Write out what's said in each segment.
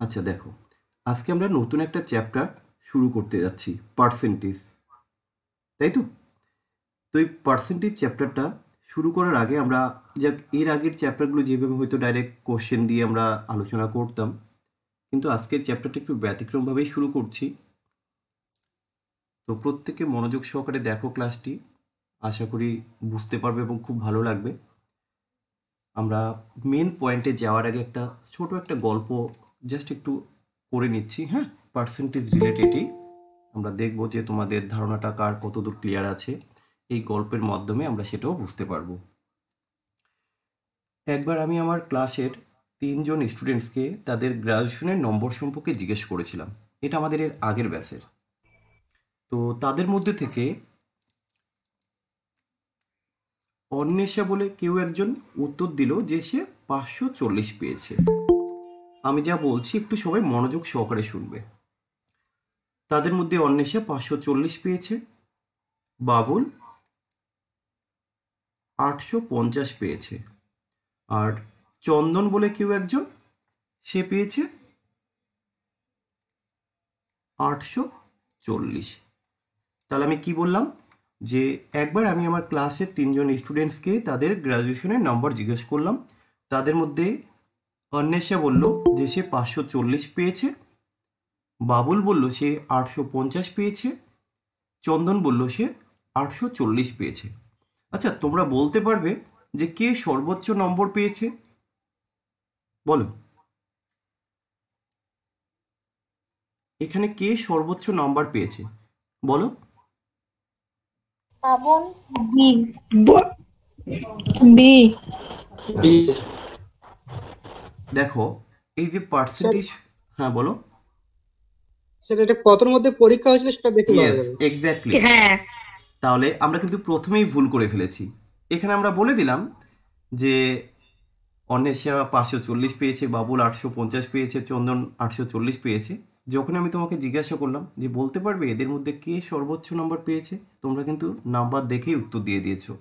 আচ্ছা দেখো, আজকে আমরা নতুন একটা চ্যাপ্টার শুরু করতে যাচ্ছি, পার্সেন্টেজ, তাই তো? তো এই পার্সেন্টেজ চ্যাপ্টারটা শুরু করার আগে আমরা এর আগের চ্যাপ্টারগুলো যেভাবে হয়তো ডাইরেক্ট কোশ্চেন দিয়ে আমরা আলোচনা করতাম, কিন্তু আজকের চ্যাপ্টারটা একটু ব্যতিক্রমভাবেই শুরু করছি। তো প্রত্যেকে মনোযোগ সহকারে দেখো ক্লাসটি, আশা করি বুঝতে পারবে এবং খুব ভালো লাগবে। আমরা মেন পয়েন্টে যাওয়ার আগে ছোট একটা গল্প জাস্ট একটু করে নিচ্ছি, হ্যাঁ, পার্সেন্টেজ রিলেটেডই। আমরা দেখব যে তোমাদের ধারণাটা কার কতদূর ক্লিয়ার আছে। এই গল্পের মাধ্যমে আমরা সেটাও বুঝতে পারবো। একবার আমি আমার ক্লাসের 3 জন স্টুডেন্টসকে তাদের গ্র্যাজুয়েশনের নম্বর সম্পর্কে জিজ্ঞেস করেছিলাম। এটা আমাদের এর আগের ব্যাচের। তো তাদের মধ্যে থেকে অন্বেষা বলে কেউ একজন উত্তর দিল যে সে 540 পেয়েছে। আমি যা বলছি একটু সবাই মনোযোগ সহকারে শুনবে। তাদের মধ্যে অন্বেষা 540 পেয়েছে, বাবুল 850 পেয়েছে, আর চন্দন বলে কেউ একজন, সে পেয়েছে 840। তাহলে আমি কি বললাম, যে একবার আমি আমার ক্লাসের 3 জন স্টুডেন্টসকে তাদের গ্র্যাজুয়েশনের নম্বর জিজ্ঞেস করলাম। তাদের মধ্যে অন্বেষা বলল যে সে 540 পেয়েছে, বাবুল বলল সে 850 পেয়েছে, চন্দন বলল সে 840 পেয়েছে। আচ্ছা, তোমরা বলতে পারবে যে কে সর্বোচ্চ নম্বর পেয়েছে? বলো, এখানে কে সর্বোচ্চ নাম্বার পেয়েছে? বলো। শ্রাবণ। বি বি আচ্ছা, দেখো, এই যে স্যার পার্সেন্টেজ, হ্যাঁ বলো। স্যার এটা কতর মধ্যে পরীক্ষা হয়েছিল সেটা দেখে বলা ইয়েস, যাবে? এক্স্যাক্টলি। হ্যাঁ তাহলে আমরা কিন্তু প্রথমেই ভুল করে ফেলেছি। এখানে আমরা বলে দিলাম যে অন্বেষা 540 পেয়েছে, বাবুল 850 পেয়েছে, চন্দন 840 পেয়েছে। যখন আমি তোমাকে জিজ্ঞাসা করলাম যে বলতে পারবে এদের মধ্যে কে সর্বোচ্চ নাম্বার পেয়েছে, তোমরা কিন্তু নাম্বার দেখেই উত্তর দিয়ে দিয়েছো।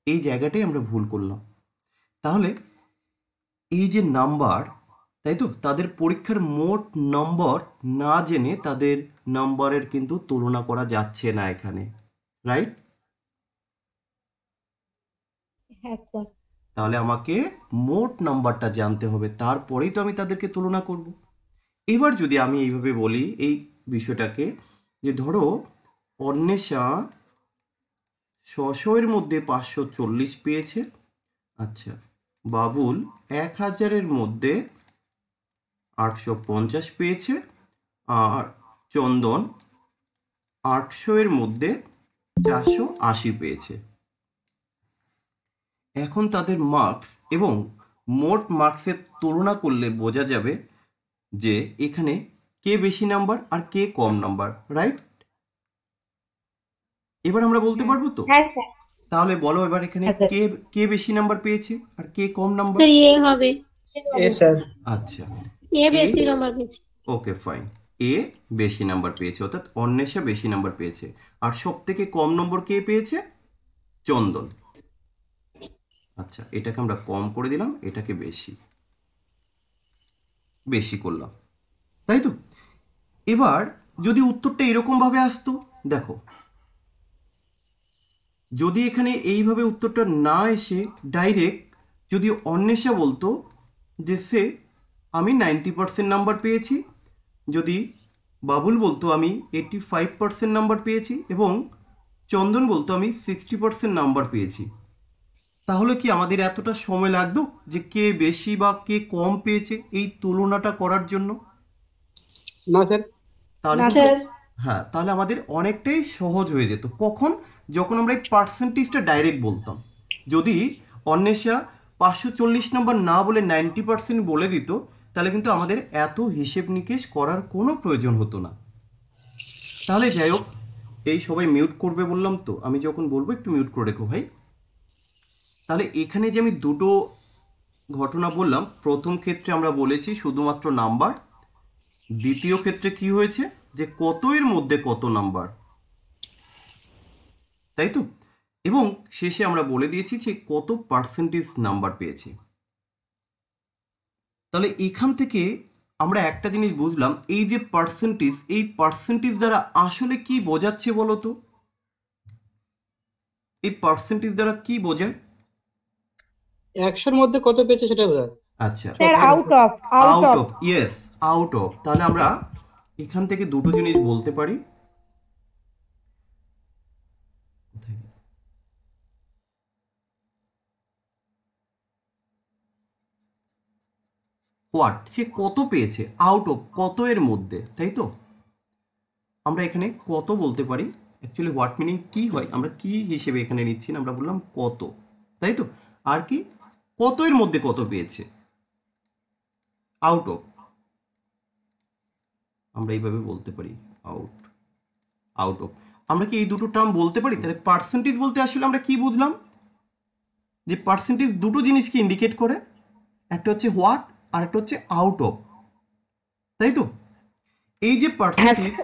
এই জায়গাটাই আমরা ভুল করলাম। তাহলে এই যে নাম্বার, তাই তো, তাদের পরীক্ষার মোট নম্বর না জেনে তাদের নাম্বারের কিন্তু তুলনা করা যাচ্ছে না এখানে, রাইট? হ্যাঁ স্যার। তাহলে আমাকে মোট নাম্বারটা জানতে হবে, তারপরেই তো আমি তাদেরকে তুলনা করব। এবার যদি আমি এইভাবে বলি এই বিষয়টাকে, যে ধরো অন্বেষা 600-এর মধ্যে 540 পেয়েছে, আচ্ছা, বাবুল 1000-এর মধ্যে 850 পেয়েছে, আর চন্দন 800-এর মধ্যে 480 পেয়েছে। এখন তাদের মার্কস এবং মোট মার্কসের তুলনা করলে বোঝা যাবে যে এখানে কে বেশি নাম্বার আর কে কম নাম্বার, রাইট? এবার আমরা বলতে হ্যাঁ পারবো তো? হ্যাঁ স্যার। তাহলে বলো এবার এখানে হ্যাঁ স্যার। কে কে বেশি নাম্বার পেয়েছে আর কে কম নাম্বার? স্যার এ হবে। এ স্যার। আচ্ছা, এ এ, বেশি নাম্বার পেয়েছে। Okay fine. এ বেশি নাম্বার পেয়েছে, অর্থাৎ অন্বেষা বেশি নাম্বার পেয়েছে। আর সব থেকে কম নম্বর কে পেয়েছে? চন্দন। আচ্ছা, এটাকে আমরা কম করে দিলাম, এটাকে বেশি বেশি করলাম, তাই তো? এবার যদি উত্তরটা এরকম ভাবে আসতো, দেখো, যদি এখানে এইভাবে উত্তরটা না এসে ডাইরেক্ট যদি অন্বেষা বলতো যে সে আমি 90% নাম্বার পেয়েছি, যদি বাবুল বলতো আমি 85% নাম্বার পেয়েছি, এবং চন্দন বলতো আমি 60% নাম্বার পেয়েছি, তাহলে কি আমাদের এতটা সময় লাগতো যে কে বেশি বা কে কম পেয়েছে এই তুলনাটা করার জন্য? না স্যার। তাহলে না কিন্তু, স্যার। হ্যাঁ, তাহলে আমাদের অনেকটাই সহজ হয়ে যেত। কখন? যখন আমরা এই পার্সেন্টেজটা ডাইরেক্ট বলতাম। যদি অন্বেষা 540 নাম্বার না বলে 90% বলে দিত, তাহলে কিন্তু আমাদের এত হিসেব নিকেশ করার কোনো প্রয়োজন হতো না। তাহলে যাই হোক, এই সবাই মিউট করবে বললাম তো, আমি যখন বলবো একটু মিউট করে রেখো ভাই। তাহলে এখানে যে আমি দুটো ঘটনা বললাম, প্রথম ক্ষেত্রে আমরা বলেছি শুধুমাত্র নাম্বার, দ্বিতীয় ক্ষেত্রে কি হয়েছে যে কত এর মধ্যে কত নাম্বার, তাই তো? এবং শেষে আমরা বলে দিয়েছি যে কত পার্সেন্টেজ নাম্বার পেয়েছে। তাহলে এখান থেকে আমরা একটা জিনিস বুঝলাম, এই যে পার্সেন্টেজ, এই পার্সেন্টেজ দ্বারা আসলে কি বোঝাচ্ছে বলো তো? এই পার্সেন্টেজ দ্বারা কি বোঝায়? 100-র মধ্যে কত পেয়েছে সেটা বোঝায়। আচ্ছা, স্যার শতকরা। Out out of of, yes, out of. তাহলে আমরা এখান থেকে দুটো জিনিস বলতে পারি। কোথায় গেল? হোয়াট, সে কত পেয়েছে, আউট অফ, কত এর মধ্যে, তাই তো? আমরা এখানে কত বলতে পারি। অ্যাকচুয়ালি হোয়াট মিনিং কি হয়, আমরা কি হিসেবে এখানে নিচ্ছি না, আমরা বললাম কত, তাই তো? আর কি, কত এর মধ্যে কত পেয়েছে, আউট অফ, আমরা এইভাবে বলতে পারি, আউট, আউট অফ। আমরা কি এই দুটো টার্ম বলতে পারি? তাহলে পার্সেন্টেজ বলতে আসলে আমরা কি বুঝলাম, যে পার্সেন্টেজ দুটো জিনিসকে ইন্ডিকেট করে, একটা হচ্ছে হোয়াট আর একটা হচ্ছে আউট অফ, তাই তো? এই যে হ্যাঁ পার্সেন্টেজ,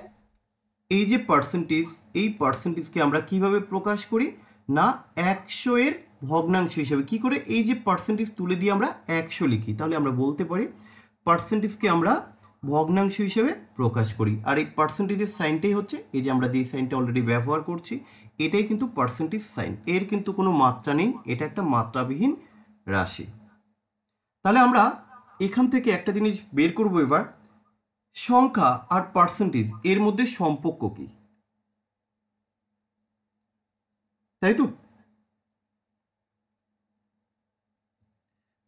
এই যে পার্সেন্টেজ, এই পার্সেন্টেজকে আমরা কিভাবে প্রকাশ করি না, 100 এর ভগ্নাংশ হিসাবে। কি করে? এই যে পার্সেন্টেজ তুলে দিয়ে আমরা 100 লিখি, তাহলে আমরা বলতে পারি পার্সেন্টেজকে আমরা ভগ্নাংশ হিসেবে প্রকাশ করি। আর এই পার্সেন্টেজের সাইনটাই হচ্ছে এই যে আমরা যে সাইনটা অলরেডি ব্যবহার করছি, এটাই কিন্তু পার্সেন্টেজ সাইন। এর কিন্তু কোনো মাত্রা নেই, এটা একটা মাত্রাবিহীন রাশি। তাহলে আমরা এখান থেকে একটা জিনিস বের করবো এবার, সংখ্যা আর পার্সেন্টেজ এর মধ্যে সম্পর্ক কি, তাই তো?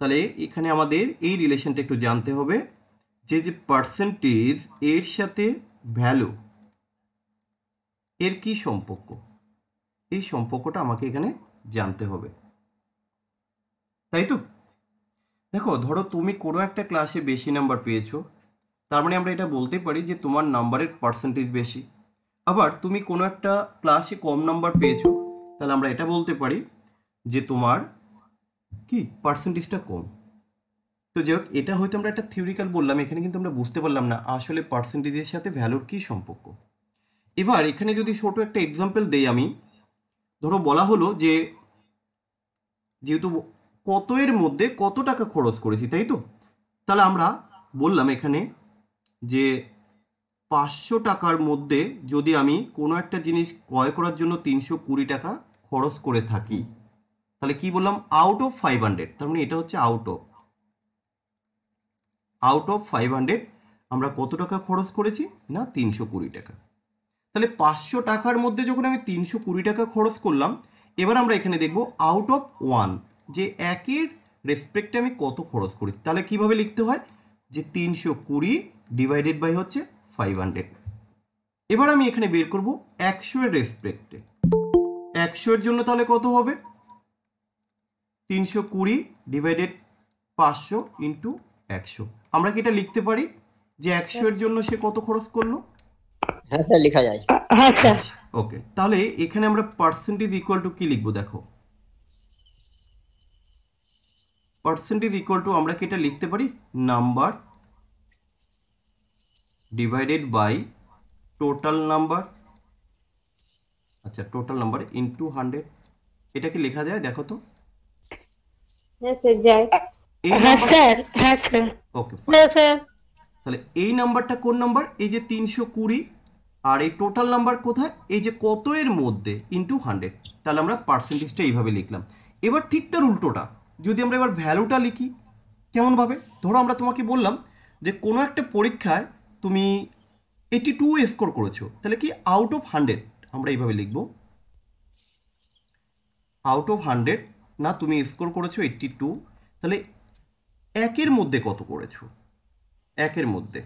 তাহলে এখানে আমাদের এই রিলেশনটা একটু জানতে হবে, যে যে পার্সেন্টেজ এর সাথে ভ্যালু এর কি সম্পর্ক, এই সম্পর্কটা আমাকে এখানে জানতে হবে, তাই তো? দেখো, ধরো তুমি কোনো একটা ক্লাসে বেশি নাম্বার পেয়েছো, তার মানে আমরা এটা বলতে পারি যে তোমার নাম্বারের পার্সেন্টেজ বেশি। আবার তুমি কোনো একটা ক্লাসে কম নাম্বার পেয়েছো, তাহলে আমরা এটা বলতে পারি যে তোমার কি পার্সেন্টেজটা কম। তো যাই হোক, এটা হয়তো আমরা একটা থিওরিক্যাল বললাম, এখানে কিন্তু আমরা বুঝতে পারলাম না আসলে পার্সেন্টেজের সাথে ভ্যালুর কি সম্পর্ক। এবার এখানে যদি ছোট একটা এক্সাম্পল দেই আমি, ধরো বলা হলো যে যেহেতু কত এর মধ্যে কত টাকা খরচ করেছি, তাই তো? তাহলে আমরা বললাম এখানে যে 500 টাকার মধ্যে যদি আমি কোনো একটা জিনিস ক্রয় করার জন্য 320 টাকা খরচ করে থাকি, তাহলে কি বললাম, আউট অফ 500। তার মানে এটা হচ্ছে আউট অফ 500 আমরা কত টাকা খরচ করেছি না 320 টাকা। তাহলে 500 টাকার মধ্যে যখন আমি 320 টাকা খরচ করলাম, এবার আমরা এখানে দেখব আউট অফ 1, যে একের রেসপেক্টে আমি কত খরচ করেছি। তাহলে কিভাবে লিখতে হয়, যে 320 ডিভাইডেড বাই হচ্ছে 500। এবার আমি এখানে বের করব 100 এর রেসপেক্টে, 100 এর জন্য তাহলে কত হবে, 320 ডিভাইডেড 500 ইন্টু 100। আমরা কি এটা লিখতে পারি যে 100 এর জন্য সে কত খরচ করলো? হ্যাঁ স্যার, লেখা যায়। হ্যাঁ স্যার আচ্ছা, ওকে। তাহলে এখানে আমরা পার্সেন্টেজ ইকুয়াল টু কি লিখবো, দেখো, পার্সেন্টেজ ইকুয়াল টু আমরা কি এটা লিখতে পারি, number divided by total number. আচ্ছা, টোটাল নাম্বার ইন্টু 100। এটা কি লেখা যায়, দেখো তো? হ্যাঁ স্যার যাই এই হ্যাঁ নাম্বার, স্যার হ্যাঁ স্যার ওকে, হ্যাঁ স্যার তাহলে এই নাম্বারটা কোন নাম্বার, এই যে 320, আর এই টোটাল নাম্বার কোথায়, এই যে কত এর মধ্যে ইন্টু 100। তাহলে আমরা পার্সেন্টেজটা এইভাবে লিখলাম। এবার ঠিক তার উল্টোটা, যদি আমরা এবার ভ্যালুটা লিখি, কেমনভাবে, ধরো আমরা তোমাকে বললাম যে কোনো একটা পরীক্ষায় তুমি 82 স্কোর করেছো, তাহলে কি আউট অফ 100 আমরা এইভাবে লিখবো, আউট অফ 100 না তুমি স্কোর করেছো 82, তাহলে একের মধ্যে কত করেছো, একের মধ্যে,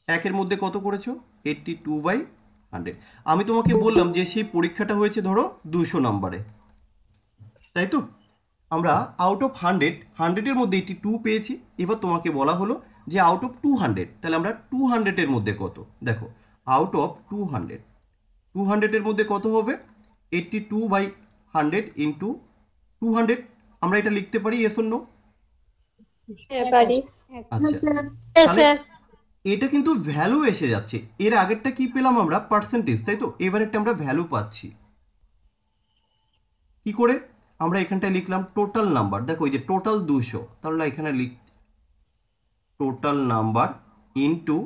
একের মধ্যে কত করেছো, 82/100। আমি তোমাকে বললাম যে সেই পরীক্ষাটা হয়েছে ধরো 200 নাম্বারে, তাই তো? আমরা আউট অফ 100 এর মধ্যে 82 পেয়েছি। এবার তোমাকে বলা হলো যে আউট অফ 200, তাহলে আমরা 200 এর মধ্যে কত, দেখো, আউট অফ 200 এর মধ্যে কত হবে, 82/100 ইন্টু 200। আমরা এটা লিখতে পারি, এস অর নো? হ্যাঁ পারি আচ্ছা, হ্যাঁ তাহলে স্যার এটা কিন্তু ভ্যালু এসে যাচ্ছে। এর আগেরটা কি পেলাম আমরা, পার্সেন্টেজ, তাই তো? এবারেরটা আমরা ভ্যালু পাচ্ছি কি করে, আমরা এখানটায় লিখলাম টোটাল নাম্বার, দেখো এই যে টোটাল 200, তাহলে এখানে লিখ টোটাল নাম্বার ইনটু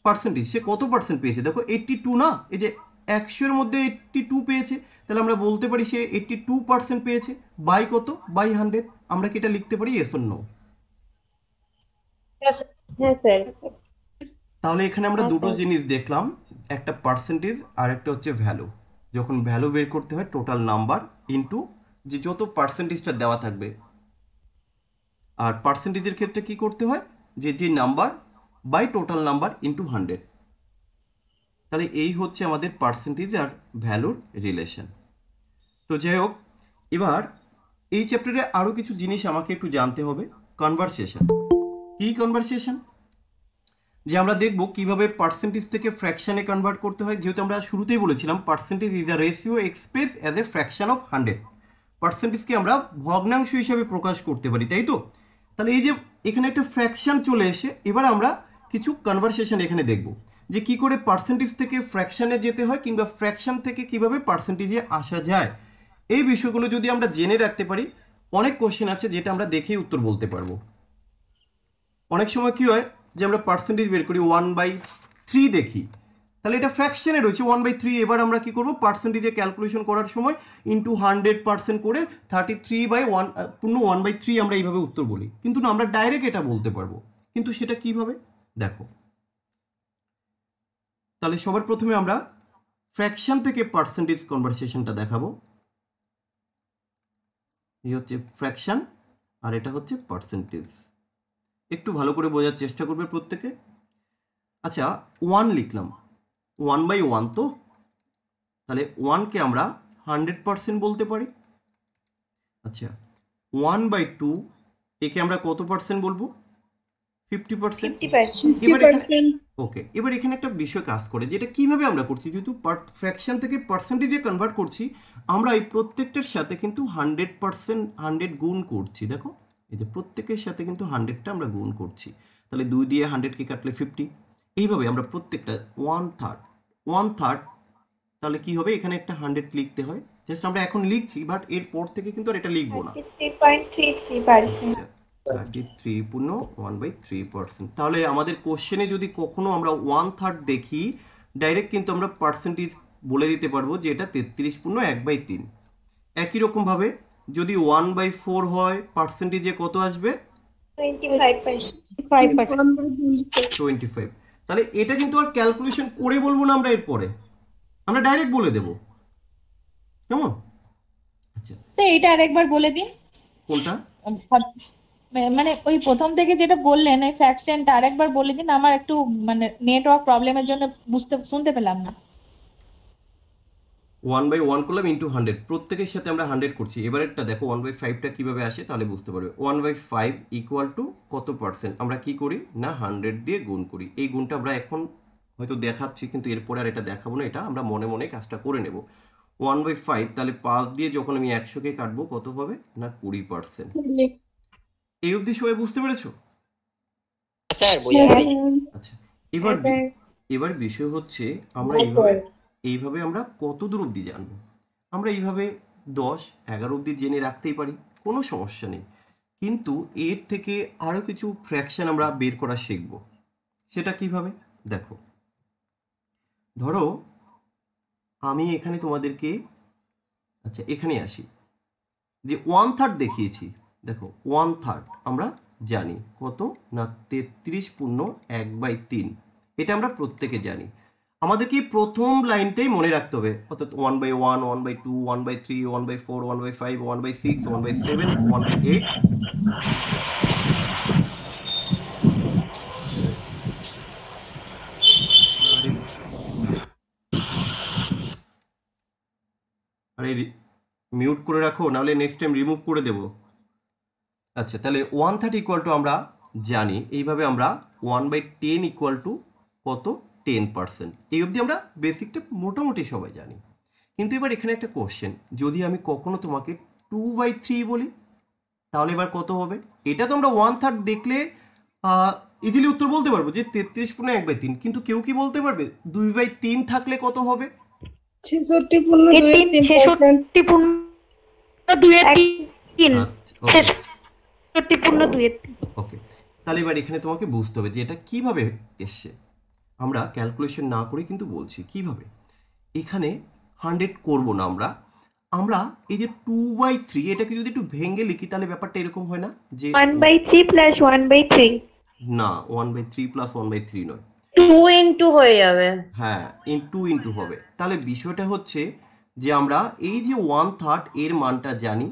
পার্সেন্টেজ, সে কত পার্সেন্ট পেয়েছে দেখো 82 না, এই যে 100-এর মধ্যে 82 পেয়েছে, তাহলে আমরা বলতে পারি সে 82% পেয়েছে বাই কত, বাই 100। আমরা কি এটা লিখতে পারি এস অর নো? হ্যাঁ স্যার। তাহলে এখানে আমরা হ্যাঁ দুটো স্যার। জিনিস দেখলাম, একটা পার্সেন্টেজ আর একটা হচ্ছে ভ্যালু। যখন ভ্যালু বের করতে হয় টোটাল নাম্বার ইনটু যে যত পার্সেন্টেজটা দেওয়া থাকবে, আর পার্সেন্টেজের ক্ষেত্রে কি করতে হয়, যে যে number by total number into 100। তাহলে এই হচ্ছে আমাদের পার্সেন্টেজ আর ভ্যালুর রিলেশন। তো যাই হোক, এবার এই চ্যাপ্টারে আরও কিছু জিনিস আমাকে একটু জানতে হবে। কনভারসেশন কি, কনভারসেশন যে আমরা দেখব কিভাবে পার্সেন্টেজ থেকে ফ্র্যাকশনে কনভার্ট করতে হয়। যেহেতু আমরা শুরুতেই বলেছিলাম percentage is a ratio express as a fraction of 100। পার্সেন্টেজকে আমরা ভগ্নাংশ হিসাবে প্রকাশ করতে পারি, তাই তো? তাহলে এই যে এখানে একটা ফ্র্যাকশন চলে এসে, এবার আমরা কিছু কনভারসেশন এখানে দেখব যে কি করে পার্সেন্টেজ থেকে ফ্র্যাকশনে যেতে হয়, কিংবা ফ্র্যাকশন থেকে কিভাবে পার্সেন্টেজে আসা যায়। এই বিষয়গুলো যদি আমরা জেনে রাখতে পারি, অনেক কোশ্চেন আছে যেটা আমরা দেখেই উত্তর বলতে পারবো। অনেক সময় কি হয় যে আমরা পার্সেন্টেজ বের করি 1/3 দেখি, তাহলে এটা ফ্র্যাকশনে রয়েছে 1/3। এবার আমরা কি করব, পার্সেন্টেজে ক্যালকুলেশন করার সময় ইন্টু 100% করে 33/1 পূর্ণ 1/3 আমরা এইভাবে উত্তর বলি, কিন্তু না, আমরা ডাইরেক্ট এটা বলতে পারবো। কিন্তু সেটা কিভাবে দেখো। তাহলে সবার প্রথমে আমরা ফ্র্যাকশন থেকে পার্সেন্টেজ কনভারসেশনটা দেখাবো। এই হচ্ছে ফ্র্যাকশন আর এটা হচ্ছে পার্সেন্টেজ। একটু ভালো করে বোঝার চেষ্টা করবে প্রত্যেকে। আচ্ছা, 1 লিখলাম, 1/1 তো, তাহলে 1কে আমরা 100% বলতে পারি। আচ্ছা, 1/2 একে আমরা কত পার্সেন্ট বলবো, 50%। 50%। এবার এখানে ওকে, এবার এখানে একটা বিষয় কাজ করে, যেটা কিভাবে আমরা করছি, যেহেতু ফ্র্যাকশন থেকে পার্সেন্টেজে কনভার্ট করছি, আমরা এই প্রত্যেকটার সাথে কিন্তু 100% 100 গুণ করছি। দেখো, এই যে প্রত্যেকের সাথে কিন্তু 100টা আমরা গুণ করছি। তাহলে 2 দিয়ে 100কে কাটলে 50। এইভাবে আমরা প্রত্যেকটা 1/3 তাহলে কি হবে, এখানে একটা 100 লিখতে হয়। জাস্ট আমরা এখন লিখছি, বাট এরপর থেকে কিন্তু আর এটা লিখবো না। 33.33%। আচ্ছা, 33 পূর্ণ 1/3%। তাহলে আমাদের কোশ্চেনে যদি কখনো আমরা 1/3 দেখি, ডাইরেক্ট কিন্তু আমরা পার্সেন্টেজ বলে দিতে পারবো যে এটা 33 পূর্ণ 1/3। একই রকমভাবে যদি 1/4 হয়, পার্সেন্টেজে কত আসবে, 25। তাহলে এটা কিন্তু আর ক্যালকুলেশন করে বলবো না আমরা, এরপরে আমরা ডাইরেক্ট বলে দেবো, কেমন? আচ্ছা, স্যার এটা আরেকবার বলে দিন। কোনটা? মানে ওই প্রথম থেকে যেটা বললেন এই ফ্র্যাকশনটা আরেকবার বলে দিন, আমার একটু মানে নেটওয়ার্ক প্রবলেমের জন্য শুনতে পেলাম না। 1/1 করলাম ইন্টু 100, প্রত্যেকের সাথে আমরা 100 করছি। এবারেরটা দেখো 1/5টা কিভাবে আসে, তাহলে বুঝতে পারবে। 1/5 ইকুয়াল টু কত পার্সেন্ট, আমরা কি করি না 100 দিয়ে গুণ করি। এই গুণটা আমরা এখন হয়তো দেখাচ্ছি, কিন্তু এরপরে আর এটা দেখাবো না, এটা আমরা মনে মনে কাজটা করে নেব। 1/5 তাহলে 5 দিয়ে যখন আমি 100কে কাটবো কত হবে না 20%। এই অবধি সবাই বুঝতে পেরেছো? স্যার বোঝা যাচ্ছে। আচ্ছা, এবার এবার বিষয় হচ্ছে আমরা এইভাবে আমরা কত দূর অবধি জানবো। আমরা এইভাবে 10-11 অবধি জেনে রাখতেই পারি, কোনো সমস্যা নেই। কিন্তু এর থেকে আরও কিছু ফ্র্যাকশন আমরা বের করা শিখব। সেটা কিভাবে দেখো। ধরো আমি এখানে তোমাদেরকে, আচ্ছা এখানে আসি, যে 1/3 দেখিয়েছি। দেখো 1/3 আমরা জানি কত না 33 পূর্ণ 1/3। এটা আমরা প্রত্যেকে জানি। আমাদেরকে প্রথম লাইনটাই মনে রাখতে হবে, অর্থাৎ 1/1, 1/2, 1/3, 1/4, 1/5, 1/6, 1/7, 1/8। আরে মিউট করে রাখো, নাহলে নেক্সট টাইম রিমুভ করে দেব। আচ্ছা, তাহলে 1/3 ইকুয়াল টু আমরা জানি, এইভাবে আমরা 1/10 ইকুয়াল টু কত, 10%। এই অবধি আমরা বেসিকটা মোটামুটি সবাই জানি। কিন্তু এবার এখানে একটা কোশ্চেন, যদি আমি কখনো তোমাকে 2/3 বলি, তাহলে এবার কত হবে? এটা তো আমরা 1/3 দেখলে ইজিলি উত্তর বলতে পারবো যে 33 পূর্ণ 1/3। কিন্তু কেউ কি বলতে পারবে 2/3 থাকলে কত হবে? 66 পূর্ণ 2/3%। 66 পূর্ণ 2/3। আচ্ছা, ওকে 66 পূর্ণ 2/3। ওকে, তাহলে এবার এখানে তোমাকে বুঝতে হবে যে এটা কিভাবে এসছে। আমরা ক্যালকুলেশন না করে কিন্তু বলছি কিভাবে। এখানে 100 করব না আমরা, আমরা এই যে 2/3 এটাকে যদি একটু ভেঙে লিখি তাহলে ব্যাপারটা এরকম হয় না যে 1/3 plus 1/3 না 1/3 প্লাস 1/3 নয়, 2 ইনটু হয়ে যাবে। হ্যাঁ ইন্টু হবে। তাহলে বিষয়টা হচ্ছে যে আমরা এই যে 1/3 এর মানটা জানি,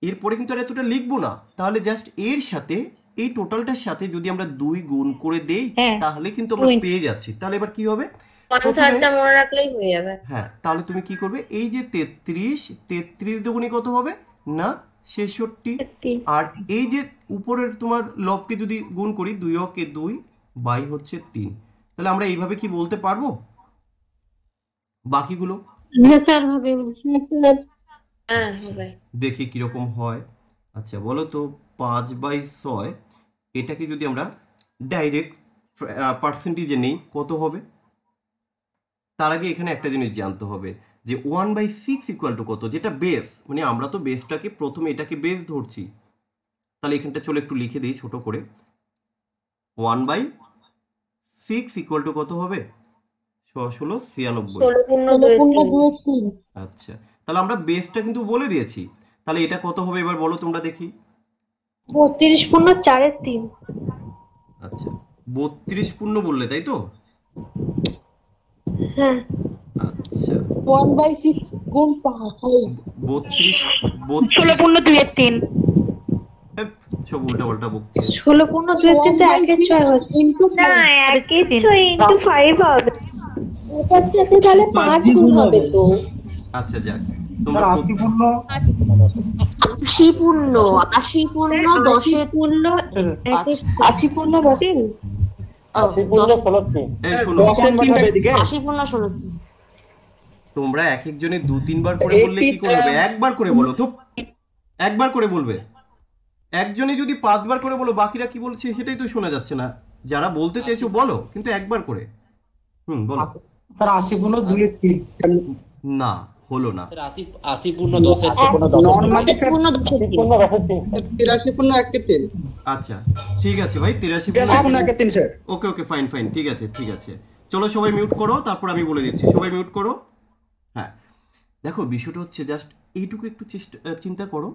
এরপরে কিন্তু আর এতটা লিখবো না, তাহলে জাস্ট এর সাথে এই টোটালটার সাথে যদি আমরা 2 গুণ করে দেই হ্যাঁ, তাহলে কিন্তু আমরা পেয়ে যাচ্ছি। তাহলে এবার কি হবে, 1/3টা মনে রাখলেই হয়ে যাবে। হ্যাঁ তাহলে তুমি কি করবে, এই যে 33 দুগুণে কত হবে না 66, আর এই যে উপরের তোমার লবকে যদি গুণ করি 2 অকে 2 বাই হচ্ছে 3, তাহলে আমরা এইভাবে কি বলতে পারবো বাকিগুলো? হ্যাঁ স্যার হবে। হ্যাঁ হবে। দেখি কিরকম হয়। আচ্ছা বলো তো 5/6 এটাকে যদি আমরা ডাইরেক্ট পার্সেন্টেজে নেই কত হবে? তার আগে এখানে একটা জিনিস জানতে হবে যে 1/6 ইকুয়াল টু কত, যেটা বেস, মানে আমরা তো বেসটাকে প্রথমে এটাকে বেস ধরছি, তাহলে এখানটা চলো একটু লিখে দিই ছোট করে। 1/6 ইকুয়াল টু কত হবে? 16 96। 16 পূর্ণ 2 3। আচ্ছা তাহলে আমরা বেসটা কিন্তু বলে দিয়েছি, তাহলে এটা কত হবে এবার বলো তোমরা দেখি। 32 পূর্ণ 4/3 আচ্ছা 32 পূর্ণ বললে তাই তো? হ্যাঁ আচ্ছা 1/6 গুণ 5 32 16 পূর্ণ 2/3 সব উল্টা পাল্টা বকছে। 16 পূর্ণ 2/3 তো 1/6 হচ্ছে না, 1/6 ইনটু 5 হবে। এটার সাথে তাহলে 5 গুণ হবে তো। আচ্ছা যাক তোমরা 80 পূর্ণ 80 পূর্ণ 10 পূর্ণ 80 পূর্ণ 3 80 পূর্ণ 16 এই শোনো 80 পূর্ণ 16। তোমরা এক একজনে 2-3 বার করে বললে কি করে হবে? একবার করে বলো তো, একবার করে বলবে। একজনে যদি 5 বার করে বলো বাকিরা কি বলছে সেটাই তো শোনা যাচ্ছে না। যারা বলতে চাইছো বলো, কিন্তু একবার করে। বলো। স্যার 80 পূর্ণ 2/3 না হলো না। স্যার 80 পূর্ণ 10 নরমালি স্যার পূর্ণ 10 83 পূর্ণ 1/3 আচ্ছা ঠিক আছে ভাই 83 পূর্ণ 1/3 স্যার। ওকে ফাইন ঠিক আছে চলো সবাই মিউট করো, তারপর আমি বলে দিচ্ছি। সবাই মিউট করো। হ্যাঁ দেখো বিষয়টা হচ্ছে জাস্ট এইটুকু একটু চিন্তা করো,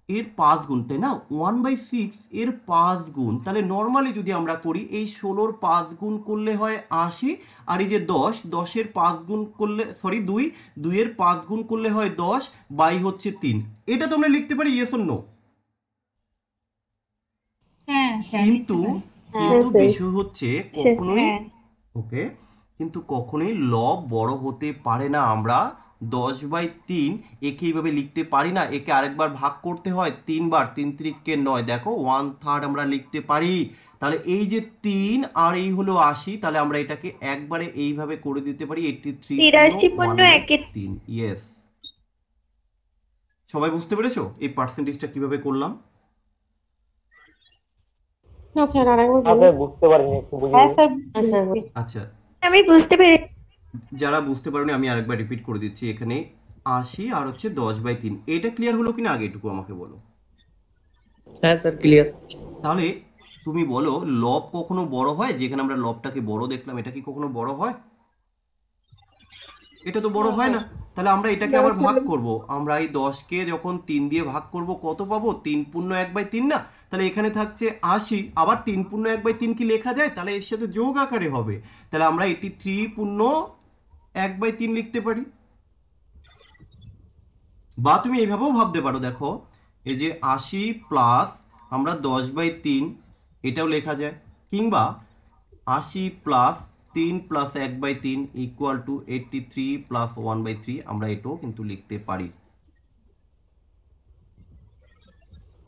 এর 5 গুণ তাই না, 1/6 এর 5 গুণ, তাহলে নর্মালি যদি আমরা করি এই 16-র 5 গুণ করলে হয় 80, আর এই যে 10-এর 5 গুণ করলে 2-এর 5 গুণ করলে হয় 10 বাই হচ্ছে 3। এটা তো আমরা লিখতে পারি ইয়েস অর নো? হ্যাঁ স্যার কিন্তু বিষয় হচ্ছে কখনোই ওকে, কিন্তু কখনোই লব বড় হতে পারে না। আমরা 10/3 একে এইভাবে লিখতে পারি না, একে আরেকবার ভাগ করতে হয় 3 বার, 3 3 9, দেখো 1/3 আমরা লিখতে পারি। তাহলে এই যে 3 আর এই হলো 80, তাহলে আমরা এটাকে একবারে এইভাবে করে দিতে পারি 83 পূর্ণ 3। ইয়েস, সবাই বুঝতে পেরেছো এই পার্সেন্টেজটা কিভাবে করলাম? না স্যার আরেকবার বলুন। বুঝতে পারিনি, একটু বুঝিয়ে হ্যাঁ দিন। স্যার আচ্ছা আমি বুঝতে পেরেছি। যারা বুঝতে পারেনি আমি আরেকবার রিপিট করে দিচ্ছি। এখানে 80 আর হচ্ছে 10/3, এটা ক্লিয়ার হলো কিনা আগে একটু আমাকে বলো। হ্যাঁ স্যার ক্লিয়ার। তাহলে তুমি বলো লব কখনো বড় হয়? যেখানে আমরা লবটাকে বড় দেখলাম, এটা কি কখনো বড় হয়? এটা তো বড় হয় না। তাহলে আমরা এটাকে আবার ভাগ করব। আমরা এই 10কে যখন 3 দিয়ে ভাগ করব কত পাবো? 3 পূর্ণ 1/3 না? তাহলে এখানে থাকছে 80, আবার 3 পূর্ণ 1/3 কি লেখা যায়? তাহলে এর সাথে যোগ আকারে হবে। তাহলে আমরা 83 পূর্ণ 1/3 লিখতে পারি। বা তুমি এইভাবেও ভাবতে পারো, দেখো এই যে 80 প্লাস আমরা 10/3 এটাও লেখা যায়, কিংবা 80 plus 3 plus 1/3 equal to 83 plus 1/3 আমরা এটাও কিন্তু লিখতে পারি।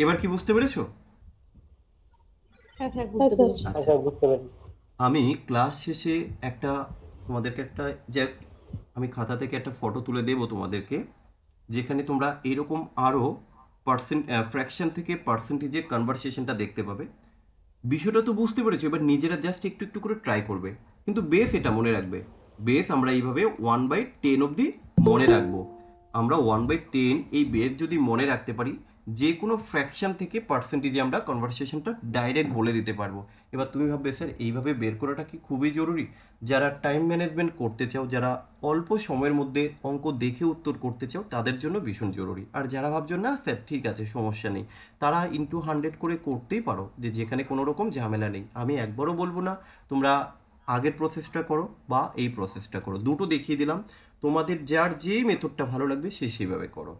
এবার কি বুঝতে পেরেছো? আচ্ছা বুঝতে পারি। আমি ক্লাস শেষে তোমাদেরকে আমি খাতা থেকে একটা ফটো তুলে দেব তোমাদেরকে, যেখানে তোমরা এরকম আরও ফ্র্যাকশন থেকে পার্সেন্টেজে কনভারসেশনটা দেখতে পাবে। বিষয়টা তো বুঝতে পেরেছো, এবার নিজেরা জাস্ট একটু একটু করে ট্রাই করবে, কিন্তু বেস এটা মনে রাখবে। বেস আমরা এইভাবে 1/10 অবধি মনে রাখবো। আমরা 1/10 এই বেস যদি মনে রাখতে পারি যে কোনো ফ্র্যাকশন থেকে পার্সেন্টেজে আমরা কনভারসেশনটা ডাইরেক্ট বলে দিতে পারবো। এবার তুমি ভাববে স্যার এইভাবে বের করাটা কি খুবই জরুরি? যারা টাইম ম্যানেজমেন্ট করতে চাও, যারা অল্প সময়ের মধ্যে অঙ্ক দেখে উত্তর করতে চাও, তাদের জন্য ভীষণ জরুরি। আর যারা ভাবছো না স্যার ঠিক আছে সমস্যা নেই, তারা ইনটু 100 করে করতেই পারো, যে যেখানে কোনো রকম ঝামেলা নেই। আমি একবারও বলবো না তোমরা আগের প্রসেসটা করো বা এই প্রসেসটা করো, দুটো দেখিয়ে দিলাম, তোমাদের যার যে মেথডটা ভালো লাগবে সে সেইভাবে করো।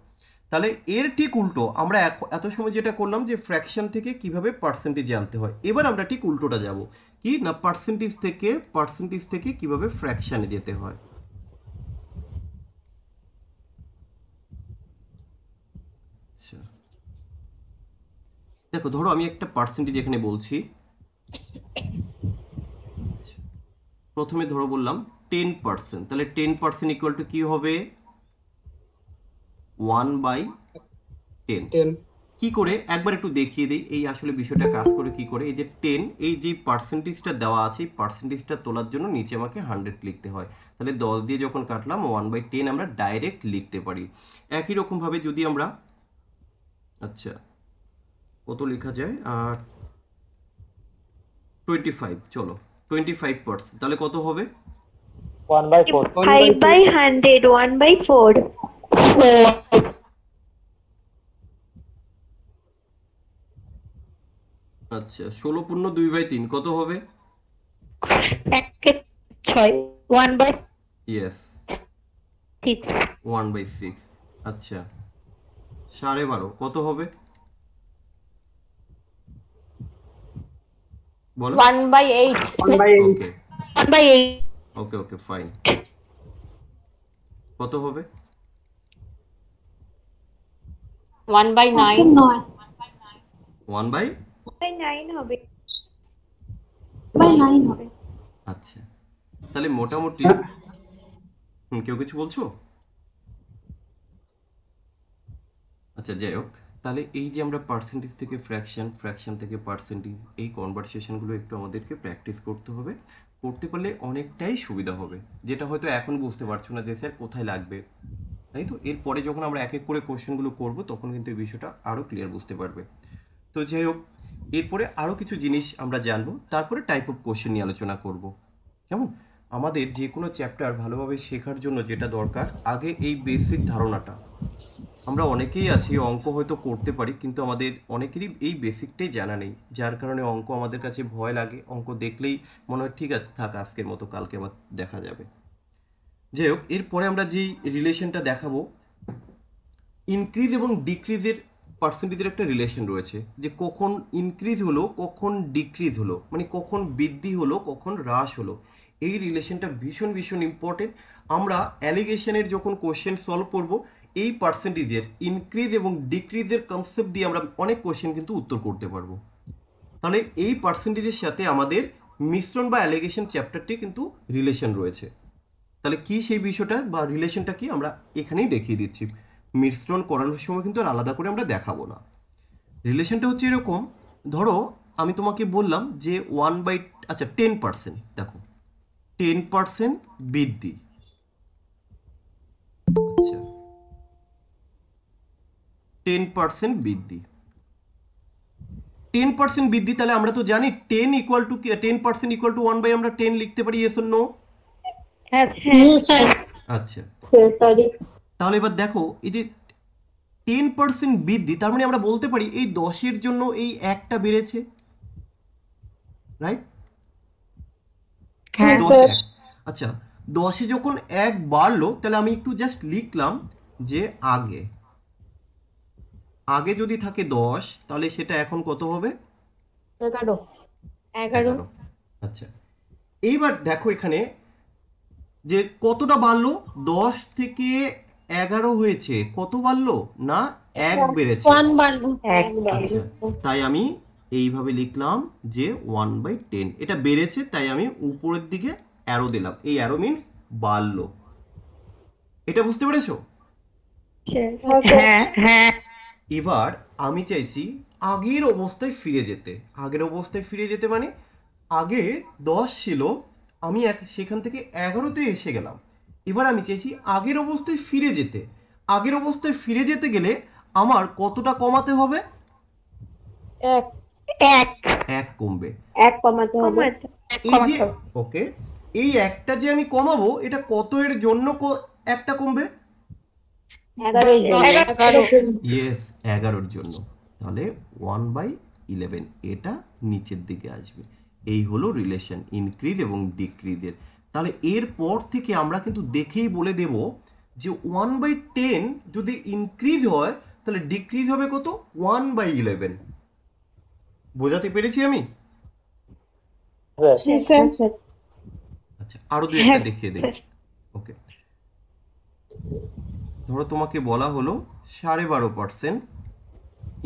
তাহলে এর ঠিক উল্টো আমরা এত সময় যেটা করলাম যে ফ্র্যাকশন থেকে কিভাবে পার্সেন্টেজ আনতে হয়, এবার আমরা ঠিক উল্টোটা যাব কি না পার্সেন্টেজ থেকে কিভাবে ফ্র্যাকশনে যেতে হয়। আচ্ছা দেখো, ধরো আমি একটা পার্সেন্টেজ এখানে বলছি। আচ্ছা, প্রথমে ধরো বললাম 10%, তাহলে 10% ইকুয়াল টু কি হবে 1/10। 10 কি করে একবার একটু দেখিয়ে দিই এই আসলে বিষয়টা কাজ করে কি করে। এই যে 10, এই যে পার্সেন্টেজটা দেওয়া আছে, এই পার্সেন্টেজটা তোলার জন্য নিচে আমাকে 100 লিখতে হয়। তাহলে 10 দিয়ে যখন কাটলাম 1/10 আমরা ডাইরেক্ট লিখতে পারি। একই রকমভাবে যদি আমরা আচ্ছা কত লেখা যায়, আর 25, চলো 25%, তাহলে কত হবে 1/4 5/100, 1/4. আচ্ছা 16 পূর্ণ 2/3 কত হবে? 1/6, 1/6. ইয়েস 1/6। আচ্ছা 12.5 কত হবে বলো? 1/8 ওকে 1/8. ওকে ওকে ফাইন। কত হবে? 1/9 1/9 9 হবে. 9 হবে. আচ্ছা তাহলে মোটামুটি কেউ কিছু বলছো? আচ্ছা যাই হোক, তাহলে এই যে আমরা পার্সেন্টেজ থেকে ফ্র্যাকশন থেকে পার্সেন্টেজ, এই কনভারসেশনগুলো একটু আমাদেরকে প্র্যাকটিস করতে হবে। করতে পারলে অনেকটাই সুবিধা হবে, যেটা হয়তো এখন বুঝতে পারছো না যে স্যার কোথায় লাগবে, তাই তো? এরপরে যখন আমরা এক এক করে কোশ্চেনগুলো করব তখন কিন্তু এই বিষয়টা আরও ক্লিয়ার বুঝতে পারবে। তো যাই হোক, এরপরে আরও কিছু জিনিস আমরা জানবো, তারপরে টাইপ অফ কোশ্চেন নিয়ে আলোচনা করব। কেমন? আমাদের যে কোনো চ্যাপ্টার ভালোভাবে শেখার জন্য যেটা দরকার, আগে এই বেসিক ধারণাটা। আমরা অনেকেই আছি অঙ্ক হয়তো করতে পারি, কিন্তু আমাদের অনেকেরই এই বেসিকটাই জানা নেই, যার কারণে অঙ্ক আমাদের কাছে ভয় লাগে। অঙ্ক দেখলেই মনে হয় ঠিক আছে থাক আজকের মতো, কালকে আবার দেখা যাবে। যাই হোক, এরপরে আমরা যেই রিলেশনটা দেখাবো, ইনক্রিজ এবং ডিক্রিজের পার্সেন্টেজের একটা রিলেশন রয়েছে, যে কখন ইনক্রিজ হলো কখন ডিক্রিজ হলো, মানে কখন বৃদ্ধি হলো কখন হ্রাস হলো। এই রিলেশনটা ভীষণ ভীষণ ইম্পর্টেন্ট। আমরা অ্যালিগেশনের যখন কোশ্চেন সলভ করব, এই পার্সেন্টেজের ইনক্রিজ এবং ডিক্রিজের কনসেপ্ট দিয়ে আমরা অনেক কোশ্চেন কিন্তু উত্তর করতে পারবো। তাহলে এই পার্সেন্টেজের সাথে আমাদের মিশ্রণ বা অ্যালিগেশন চ্যাপ্টারটি কিন্তু রিলেশন রয়েছে। তাহলে কি সেই বিষয়টা বা রিলেশনটা কি আমরা এখানেই দেখিয়ে দিচ্ছি। মিশ্রণ করানোর সময় কিন্তু আর আলাদা করে আমরা দেখাবো না। রিলেশনটা হচ্ছে এরকম, ধরো আমি তোমাকে বললাম যে 10%, দেখো 10% বৃদ্ধি। আচ্ছা 10% বৃদ্ধি, 10% বৃদ্ধি, তাহলে আমরা তো জানি 10% ইকুয়াল টু 1/, আমরা 10 লিখতে পারি, ইয়েস অর নো? হ্যাঁ স্যার. আচ্ছা তাহলে এবার দেখো, এই যে 10% বৃদ্ধি, তার মানে আমরা বলতে পারি এই 10-এর জন্য এই একটা বেড়েছে, রাইট? হ্যাঁ 10 স্যার. আচ্ছা 10-এ যখন 1 বাড়লো, তাহলে আমি একটু জাস্ট লিখলাম যে আগে যদি থাকে 10, তাহলে সেটা এখন কত হবে? 11. আচ্ছা এইবার দেখো এখানে যে কতটা বাড়লো, 10 থেকে 11 হয়েছে, কত বাড়লো না 1 বেড়েছে। 1 বাড়লো. আচ্ছা তাই আমি এইভাবে লিখলাম যে 1/10, এটা বেড়েছে তাই আমি উপরের দিকে অ্যারো দিলাম, এই অ্যারো মিনস বাড়লো। এটা বুঝতে পেরেছো? হ্যাঁ হ্যাঁ. এবার আমি চাইছি আগের অবস্থায় ফিরে যেতে। আগের অবস্থায় ফিরে যেতে মানে আগে 10 ছিল, আমি সেখান থেকে 11-তে এসে গেলাম। এবার আমি চাইছি আগের অবস্থায় ফিরে যেতে। আগের অবস্থায় ফিরে যেতে গেলে আমার কতটা কমাতে হবে? এক এক এক কমবে। এক কমাতে হবে। এই যে ওকে, এই একটা যে আমি কমাবো, এটা কত এর জন্য একটা কমবে? 11 ইয়েস, 11-র জন্য। তাহলে 1/11 এটা নিচের দিকে আসবে। এই হলো রিলেশন ইনক্রিজ এবং ডিক্রিজের। তাহলে এরপর থেকে আমরা কিন্তু দেখেই বলে দেব যে 1/10 যদি ইনক্রিজ হয় তাহলে ডিক্রিজ হবে কত? 1/11। বোঝাতে পেরেছি আমি? হ্যাঁ স্যার। আচ্ছা, আরো দুই একটা দেখিয়ে দেব। ওকে, ধরো তোমাকে বলা হলো 12.5%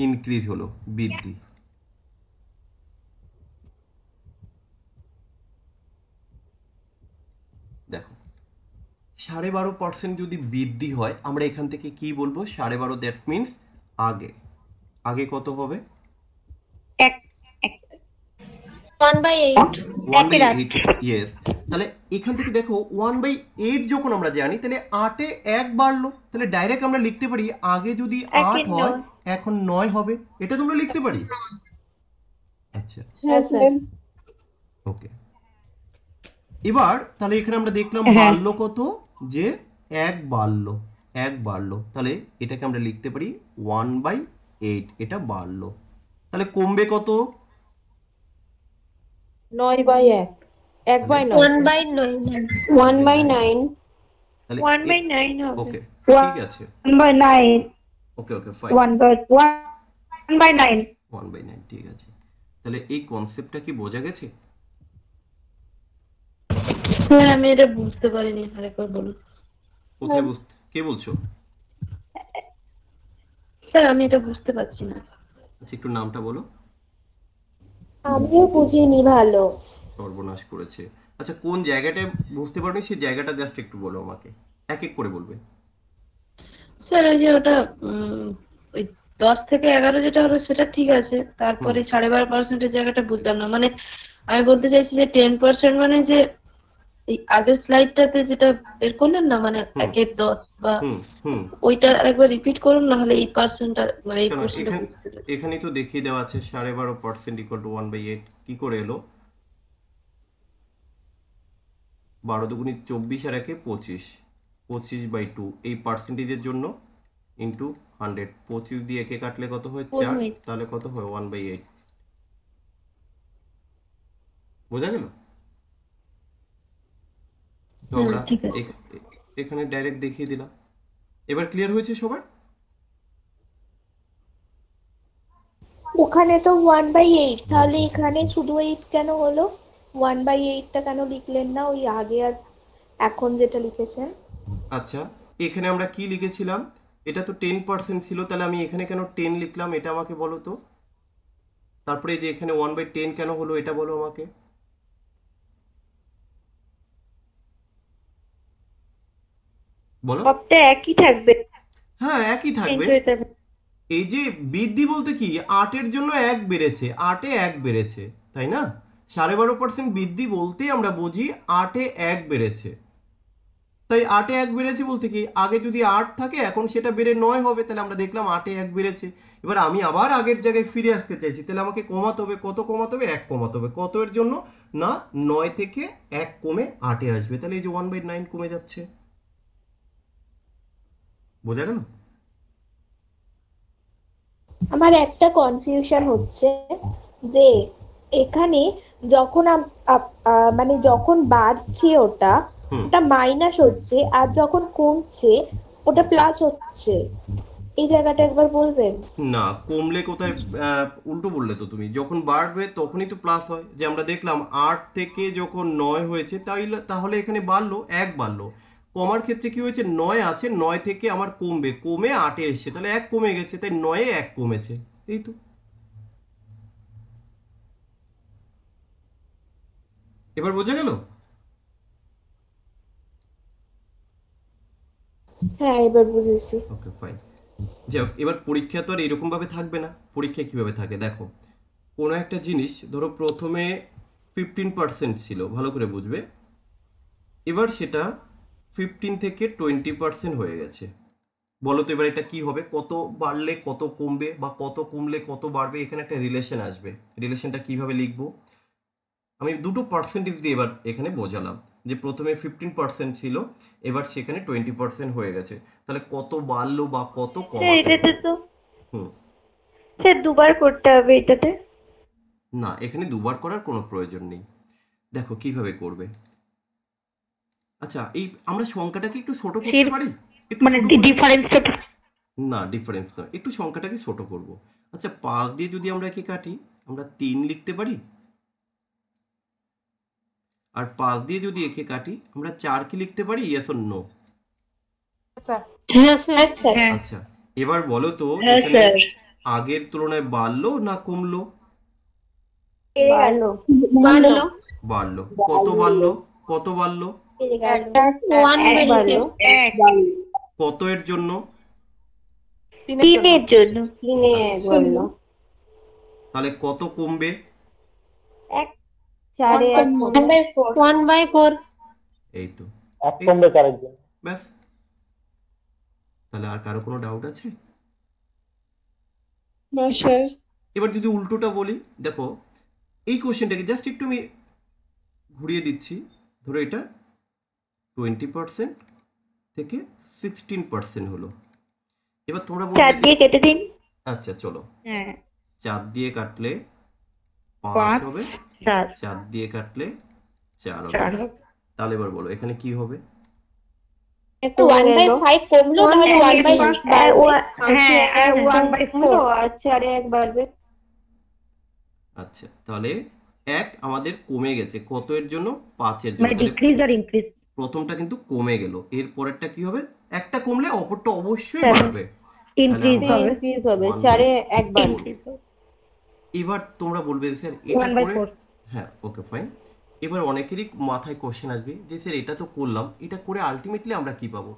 ইনক্রিজ হলো, বৃদ্ধি। দেখো 12.5% যদি বৃদ্ধি হয়, আমরা এখান থেকে কি বলবো? 12.5 দ্যাট মিনস আগে। আগে কত হবে? এক 1/8 1/8। ইয়েস। তাহলে এখান থেকে দেখো 1/8 যখন আমরা জানি, তাহলে 8-এ 1 বাড়লো। তাহলে ডাইরেক্ট আমরা লিখতে পারি আগে যদি 8 হয় এখন 9 হবে। এটা তোমরা লিখতে পারি। আচ্ছা, হ্যাঁ স্যার। ওকে। এবার তাহলে এখানে আমরা দেখলাম বাড়লো কত? যে 1 বাড়লো, 1 বাড়লো। তাহলে এটাকে আমরা লিখতে পারি 1/8, এটা বাড়লো। তাহলে কমবে কত? 9/1 1/9 1/9 1/9 তাহলে 1/9 হবে। ওকে, ঠিক আছে। 1/9 ওকে ওকে, ফাইন। 1/9 1/9, ঠিক আছে। তাহলে এই কনসেপ্টটা কি বোঝা গেছে? স্যার আমি এটা বুঝতে পারিনি, আরেকবার বলুন। কোথায় বুঝতে, কে বলছো? স্যার আমি এটা বুঝতে পারছি না। আচ্ছা, একটু নামটা বলো। আমিও বুঝিনি ভালো। সর্বনাশ করেছে। আচ্ছা, কোন জায়গাটায় বুঝতে পারোনি সেই জায়গাটা জাস্ট একটু বলো আমাকে, এক এক করে বলবে। স্যার ওই যে ওটা ওই 10 থেকে 11 যেটা হলো সেটা ঠিক আছে, তারপরে 12.5%-এর জায়গাটা বুঝলাম না। মানে আমি বলতে চাইছি যে 10% মানে যে এই আগের স্লাইডটাতে যেটা বের করলেন না, মানে 1-এর 10 বা হুম হুম ওইটা একবার রিপিট করুন, না হলে এই পার্সেন্টটা মানে এই কেন কোশ্চেনটা এখানে, বুঝতে পারছি। এখানেই তো দেখিয়ে দেওয়া আছে 12.5% ইকুয়াল টু 1/8। কি করে এলো? 12 দুগুণে 24 আর 1-এ 25, 25/2 এই পার্সেন্টেজের জন্য ইন্টু 100। 25 দিয়ে একে কাটলে কত হয়? 4। তাহলে কত হয়? 1/8। বোঝা গেল? তো আমরা ঠিক আছে। এখানে ডাইরেক্ট দেখিয়ে দিলাম। এবার ক্লিয়ার হয়েছে সবার? ওখানে তো 1/8, তাহলে এখানে শুধু 8 কেন হলো? 1/8টা কেন লিখলেন না ওই আগে আর এখন যেটা লিখেছেন? আচ্ছা, এখানে আমরা কি লিখেছিলাম? এটা তো 10% ছিল, তাহলে আমি এখানে কেন 10 লিখলাম এটা আমাকে বলো তো। তারপরে যে এখানে 1/10 কেন হলো এটা বলো আমাকে। বলো। সবটা একই থাকবে, হ্যাঁ, একই থাকবে। চেঞ্জ হয়ে যাবে। এই যে বৃদ্ধি বলতে কি, 8-এর জন্য 1 বেড়েছে, 8-এ 1 বেড়েছে, তাই না? 12.5% বৃদ্ধি বলতেই আমরা বুঝি 8-এ 1 বেড়েছে। তাই 8-এ 1 বেড়েছে বলতে কি, আগে যদি 8 থাকে এখন সেটা বেড়ে 9 হবে। তাহলে আমরা দেখলাম 8-এ 1 বেড়েছে। এবার আমি আবার আগের জায়গায় ফিরে আসতে চাইছি, তাহলে আমাকে কমাতে হবে। কত কমাতে হবে? 1 কমাতে হবে। কত এর জন্য? না, 9 থেকে 1 কমে 8-এ আসবে। তাহলে এই যে 1/9 কমে যাচ্ছে। বোঝা গেল? আমার একটা কনফিউশন হচ্ছে যে এখানে যখন মানে যখন বাড়ছে ওটা হুম ওটা মাইনাস হচ্ছে, আর যখন কমছে ওটা প্লাস হচ্ছে। এই জায়গাটা একবার বলবেন? না, কমলে কোথায়? উল্টো বললে তো তুমি। যখন বাড়বে তখনই তো প্লাস হয়। যে আমরা দেখলাম 8 থেকে যখন 9 হয়েছে, তাহলে এখানে বাড়লো, 1 বাড়লো। কমার ক্ষেত্রে কি হয়েছে? 9 আছে, 9 থেকে আমার কমবে, কমে 8-এ এসছে, তাহলে 1 কমে গেছে, তাই 9-এ 1 কমেছে। এই তো। এবার বোঝা গেল? হ্যাঁ, এবার বুঝেছি। ওকে, ফাইন। যাই হোক, এবার পরীক্ষা তো আর এরকম ভাবে থাকবে না। পরীক্ষা কিভাবে থাকে দেখো। কোনো একটা জিনিস ধরো প্রথমে 15% ছিল, ভালো করে বুঝবে। এবার সেটা 15 থেকে 20% হয়ে গেছে। বলো তো এবার এটা কি হবে, কত বাড়লে কত কমবে বা কত কমলে কত বাড়বে, এখানে একটা রিলেশন আসবে। রিলেশনটা কিভাবে লিখবো, আমি দুটো পার্সেন্টেজ দিয়ে এবার এখানে বোঝালাম যে প্রথমে 15% ছিল, এবার সেখানে 20% হয়ে গেছে, তাহলে কত বাড়লো বা কত স্যার কমাতে হবে। এটাতে তো হুম, স্যার দুবার করতে হবে এটাতে। না এখানে দুবার করার কোনো প্রয়োজন নেই। দেখো কিভাবে করবে। আচ্ছা এই আমরা সংখ্যাটাকে একটু ছোট করতে পারি, একটু মানে ছোট করি। ডিফারেন্সটা না ডিফারেন্স নয়, একটু সংখ্যাটাকে ছোট করব। আচ্ছা 5 দিয়ে যদি আমরা একে কাটি, আমরা 3 লিখতে পারি। আর 5 দিয়ে যদি একে কাটি, আমরা 4 কি লিখতে পারি, ইয়েস অর নো? হ্যাঁ স্যার। আচ্ছা এবার বলো তো হ্যাঁ এখানে স্যার। আগের তুলনায় বাড়লো না কমলো? বাড়লো। বাড়লো। কত বাড়লো? কত বাড়লো? এক বাড়লো। কত এর জন্য? তিনের জন্য। আচ্ছা, তাহলে কত কমবে? এক চারে এক 1/4 এই তো, এক কমবে 4 জন। ব্যাস। তাহলে আর কারো কোনো ডাউট আছে? না স্যার। এবার যদি উল্টোটা বলি, দেখো এই কোশ্চেনটাকে জাস্ট একটু আমি ঘুরিয়ে দিচ্ছি। ধরো এটা 20% থেকে 16% হলো। এবার তোমরা 4 বলবে দিয়ে কেটে দিন। আচ্ছা চলো, হ্যাঁ 4 দিয়ে কাটলে 5 5 হবে, 7 4 দিয়ে কাটলে 4 হবে। 4 হবে। তাহলে এবার বলো এখানে কি হবে? একটু 1/5 কমলো তাহলে 1/6 হ্যাঁ আর 1/4 আর 4 এক বাড়বে। আচ্ছা তাহলে 1 আমাদের কমে গেছে, কত এর জন্য? 5 এর জন্য। মানে তাহলে ডিক্রিজ আর ইনক্রিজ। প্রথমটা কিন্তু কমে গেল, এর পরেরটা কি হবে? একটা কমলে অপরটা অবশ্যই হ্যাঁ, বাড়বে। ইনক্রিজ আমরা হবে। ইনক্রিজ হবে 1/4 4 এ একবার। ইনক্রিজ হবে। এবার তোমরা বলবে স্যার এটা করে, 1/4 হ্যাঁ ওকে ফাইন। এবার অনেকেরই মাথায় কোশ্চেন আসবে যে স্যার এটা তো করলাম, এটা করে আলটিমেটলি আমরা কি পাবো?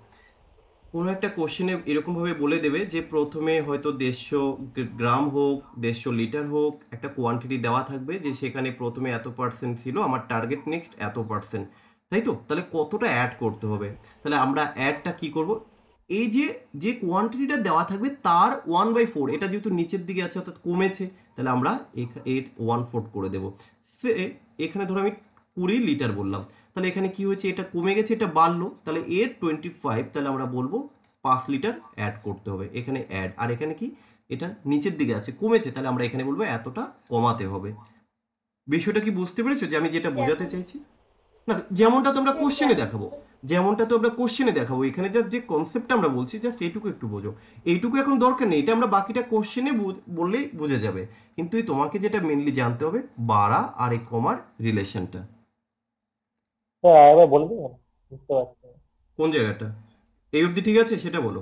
কোনো একটা কোশ্চেনে এরকমভাবে বলে দেবে যে প্রথমে হয়তো 150 গ্রাম হোক, 150 লিটার হোক, একটা কোয়ান্টিটি দেওয়া থাকবে যে সেখানে প্রথমে এত পার্সেন্ট ছিল, আমার টার্গেট নেক্সট এত পার্সেন্ট, তাই তো? তাহলে কতটা অ্যাড করতে হবে? তাহলে আমরা অ্যাডটা কি করব, এই যে যে কোয়ান্টিটিটা দেওয়া থাকবে তার 1/4, এটা যেহেতু নিচের দিকে আছে অর্থাৎ কমেছে, তাহলে আমরা এর 1/4 করে দেবো। সে এখানে ধরো আমি 20 লিটার বললাম, তাহলে এখানে কি হয়েছে, এটা কমে গেছে এটা বাড়লো, তাহলে এর 25, তাহলে আমরা বলবো 5 লিটার অ্যাড করতে হবে, এখানে অ্যাড। আর এখানে কি, এটা নিচের দিকে আছে কমেছে, তাহলে আমরা এখানে বলবো এতটা কমাতে হবে। বিষয়টা কি বুঝতে পেরেছো যে আমি যেটা বোঝাতে চাইছি? না যেমনটা তোমরা কোশ্চেনে দেখাবো, যেমনটা তো আমরা কোশ্চেনে দেখাবো, এখানে যে কনসেপ্টটা আমরা বলছি জাস্ট এইটুকু একটু বোঝো। এইটুকু এখন দরকার নেই, এটা আমরা বাকিটা কোশ্চেনে বললেই বুঝে যাবে। কিন্তু এই তোমাকে যেটা মেনলি জানতে হবে, বাড়া আর এই কমার রিলেশনটা স্যার আরেকবার বলে দিবেন, বুঝতে পারছি না। কোন জায়গাটা। এই অবধি ঠিক আছে সেটা বলো।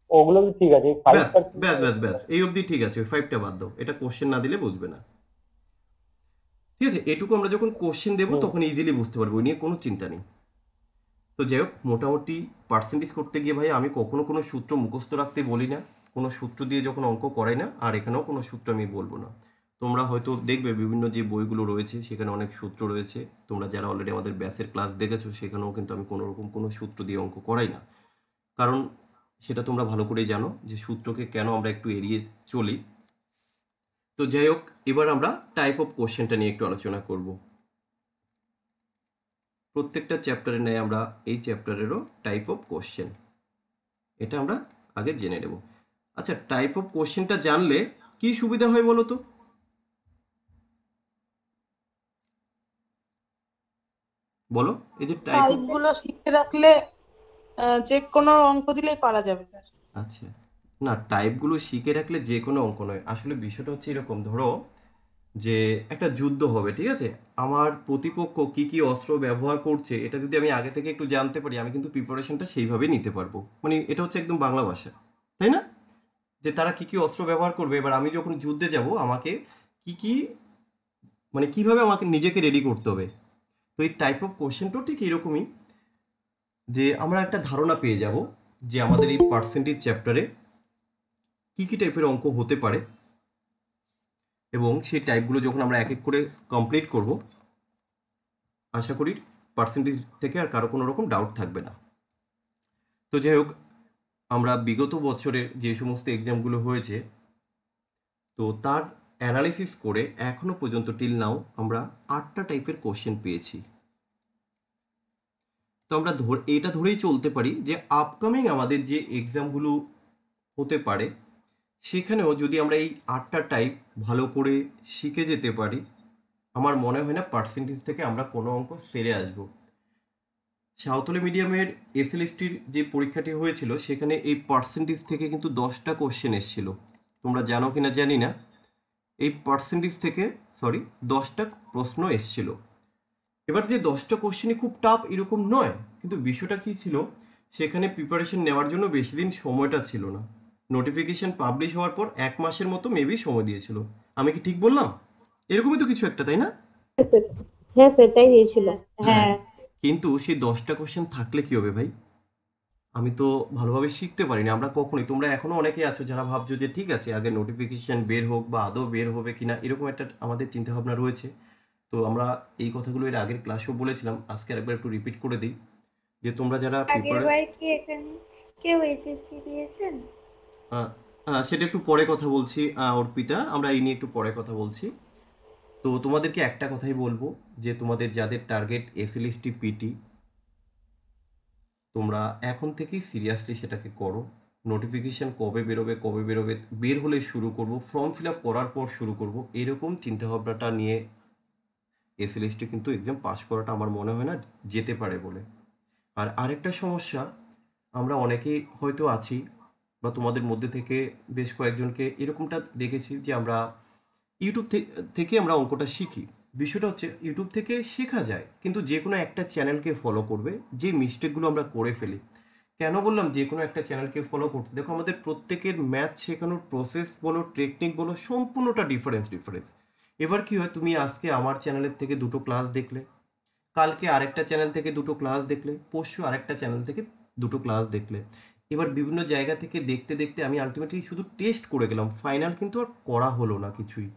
ওগুলো তো ঠিক আছে, ব্যাস 5%। ব্যাস ব্যাস ব্যাস, এই অবধি ঠিক আছে, ওই 5টা বাদ দাও, এটা কোশ্চেন না দিলে বুঝবে না। ঠিক আছে, এটুকু আমরা যখন কোশ্চেন দেবো তখন ইজিলি বুঝতে পারবো, ওই নিয়ে কোনো চিন্তা নেই। তো যাই হোক, মোটামুটি পার্সেন্টেজ করতে গিয়ে ভাই আমি কখনো কোনো সূত্র মুখস্থ রাখতে বলি না, কোনো সূত্র দিয়ে যখন অঙ্ক করাই না, আর এখানেও কোনো সূত্র আমি বলবো না। তোমরা হয়তো দেখবে বিভিন্ন যে বইগুলো রয়েছে সেখানে অনেক সূত্র রয়েছে, তোমরা যারা অলরেডি আমাদের ব্যাচের ক্লাস দেখেছো সেখানেও কিন্তু আমি কোনো রকম কোনো সূত্র দিয়ে অঙ্ক করাই না, কারণ সেটা তোমরা ভালো করেই জানো যে সূত্রকে কেন আমরা একটু এড়িয়ে চলি। তো যাই হোক, এবার আমরা টাইপ অফ কোশ্চেনটা নিয়ে একটু আলোচনা করব। প্রত্যেকটা চ্যাপ্টারে নেয় আমরা এই চ্যাপ্টারেরও টাইপ অফ কোশ্চেন, এটা আমরা আগে জেনে নেব। আচ্ছা টাইপ অফ কোশ্চেনটা জানলে কি সুবিধা হয় বলো তো? বলো, এই যে টাইপ অফ, টাইপগুলো শিখে রাখলে যে কোনো অঙ্ক দিলেই পারা যাবে স্যার। আচ্ছা না টাইপগুলো শিখে রাখলে যে কোনো অঙ্ক নয়, আসলে বিষয়টা হচ্ছে এরকম, ধরো যে একটা যুদ্ধ হবে, ঠিক আছে, আমার প্রতিপক্ষ কি কি অস্ত্র ব্যবহার করছে এটা যদি আমি আগে থেকে একটু জানতে পারি, আমি কিন্তু প্রিপারেশনটা সেইভাবেই নিতে পারবো। মানে এটা হচ্ছে একদম বাংলা ভাষা, তাই না? যে তারা কি কি অস্ত্র ব্যবহার করবে, এবার আমি যখন যুদ্ধে যাব আমাকে কি কি, মানে কিভাবে আমাকে নিজেকে রেডি করতে হবে। তো এই টাইপ অফ কোশ্চেনটাও ঠিক এরকমই, যে আমরা একটা ধারণা পেয়ে যাব যে আমাদের এই পার্সেন্টেজ চ্যাপ্টারে কি কি টাইপের অঙ্ক হতে পারে, এবং সেই টাইপগুলো যখন আমরা এক এক করে কমপ্লিট করব, আশা করি পার্সেন্টেজ থেকে আর কারো কোনো রকম ডাউট থাকবে না। তো যাই হোক, আমরা বিগত বছরের যে সমস্ত এক্সামগুলো হয়েছে তো তার অ্যানালিসিস করে এখনো পর্যন্ত টিল নাও আমরা 8টা টাইপের কোশ্চেন পেয়েছি। তো আমরা এটা ধরেই চলতে পারি যে আপকামিং আমাদের যে এক্সামগুলো হতে পারে সেখানেও যদি আমরা এই 8টা টাইপ ভালো করে শিখে যেতে পারি, আমার মনে হয় না পার্সেন্টেজ থেকে আমরা কোনো অঙ্ক সেরে আসবো। সাঁওতালি মিডিয়ামের এসএলএসটির যে পরীক্ষাটি হয়েছিল সেখানে এই পার্সেন্টেজ থেকে কিন্তু 10টা কোশ্চেন এসেছিল, তোমরা জানো কিনা জানি না। এই পার্সেন্টেজ থেকে 10টা প্রশ্ন এসেছিল। এবার যে 10টা কোশ্চেনই খুব টাফ এরকম নয়, কিন্তু বিষয়টা কী ছিল, সেখানে প্রিপারেশন নেওয়ার জন্য বেশি দিন সময়টা ছিল না। নোটিফিকেশন পাবলিশ হওয়ার পর 1 মাসের মতো মেবি সময় দিয়েছিল। আমি কি ঠিক বললাম? এরকমই তো কিছু একটা, তাই না? হ্যাঁ সেটাই দিয়েছিল। হ্যাঁ কিন্তু সেই 10টা কোশ্চেন থাকলে কি হবে ভাই? আমি তো ভালোভাবে শিখতে পারিনি আমরা কখনোই। তোমরা এখনো অনেকেই আছো যারা ভাবছো যে ঠিক আছে আগে নোটিফিকেশন বের হোক বা আদৌ বের হবে কিনা, এরকম একটা আমাদের চিন্তাভাবনা রয়েছে। তো আমরা এই কথাগুলো এর আগের ক্লাসেও বলেছিলাম, আজকে আরেকবার একটু রিপিট করে দিই যে তোমরা যারা আগেরবার কি এখানে কেউ এসএসসি দিয়েছেন? সেটা একটু পরে কথা বলছি অর্পিতা, আমরা এই নিয়ে একটু পরে কথা বলছি। তো তোমাদেরকে একটা কথাই বলবো যে তোমাদের যাদের টার্গেট এসএলএসটি পিটি, তোমরা এখন থেকেই সিরিয়াসলি সেটাকে করো। নোটিফিকেশান কবে বেরোবে, বের হলে শুরু করব, ফর্ম ফিল আপ করার পর শুরু করব, এরকম চিন্তাভাবনাটা নিয়ে এসএলএসটি কিন্তু এক্সাম পাস করাটা আমার মনে হয় না যেতে পারে বলে। আর আরেকটা সমস্যা, আমরা অনেকেই হয়তো আছি বা তোমাদের মধ্যে থেকে বেশ কয়েকজনকে এরকমটা দেখেছি যে আমরা ইউটিউব থেকে আমরা অঙ্কটা শিখি। বিষয়টা হচ্ছে ইউটিউব থেকে শেখা যায়, কিন্তু যে কোনো একটা চ্যানেলকে ফলো করবে, যে মিস্টেকগুলো আমরা করে ফেলি। কেন বললাম যে কোনো একটা চ্যানেলকে ফলো করতে? দেখো আমাদের প্রত্যেকের ম্যাথ শেখানোর প্রসেস বলো, টেকনিক বলো, সম্পূর্ণটা ডিফারেন্স। এবার কি হয়, তুমি আজকে আমার চ্যানেলের থেকে 2টো ক্লাস দেখলে, কালকে আরেকটা চ্যানেল থেকে 2টো ক্লাস দেখলে, পরশু আরেকটা চ্যানেল থেকে 2টো ক্লাস দেখলে। এবার বিভিন্ন জায়গা থেকে দেখতে দেখতে আমি আলটিমেটলি শুধু টেস্ট করে গেলাম, ফাইনাল কিন্তু আর করা হলো না কিছুই।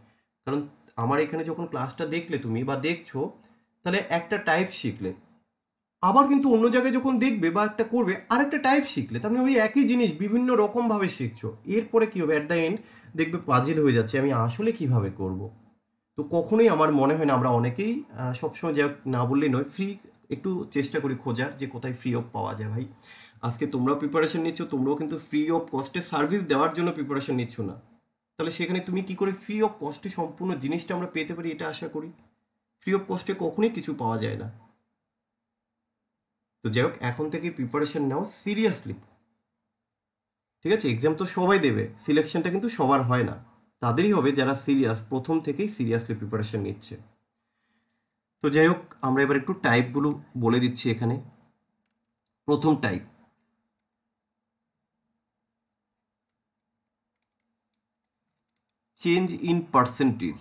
কারণ আমার এখানে যখন ক্লাসটা দেখলে তুমি বা দেখছো, তাহলে একটা টাইপ শিখলে, আবার কিন্তু অন্য জায়গায় যখন দেখবে বা একটা করবে আরেকটা টাইপ শিখলে, তার মানে ওই একই জিনিস বিভিন্ন রকমভাবে শিখছো। এরপরে কী হবে, অ্যাট দ্য এন্ড দেখবে পাজিল হয়ে যাচ্ছে আমি আসলে কিভাবে করব। তো কখনোই আমার মনে হয় না, আমরা অনেকেই সবসময় যা না বললেই নয়, ফ্রি একটু চেষ্টা করি খোঁজার যে কোথায় ফ্রি অফ পাওয়া যায়। ভাই আজকে তোমরাও প্রিপারেশন নিচ্ছ, তোমরাও কিন্তু ফ্রি অফ কস্টে সার্ভিস দেওয়ার জন্য প্রিপারেশন নিচ্ছ না, তাহলে সেখানে তুমি কি করে ফ্রি অফ কস্টে সম্পূর্ণ জিনিসটা আমরা পেতে পারি এটা আশা করি। ফ্রি অফ কস্টে কখনোই কিছু পাওয়া যায় না। তো যাই হোক, এখন থেকে প্রিপারেশন নাও সিরিয়াসলি, ঠিক আছে? এক্সাম তো সবাই দেবে, সিলেকশনটা কিন্তু সবার হয় না, তাদেরই হবে যারা সিরিয়াস, প্রথম থেকেই সিরিয়াসলি প্রিপারেশন নিচ্ছে। তো যাই হোক, আমরা এবার একটু টাইপগুলো বলে দিচ্ছি এখানে। প্রথম টাইপ, চেঞ্জ ইন পার্সেন্টেজ।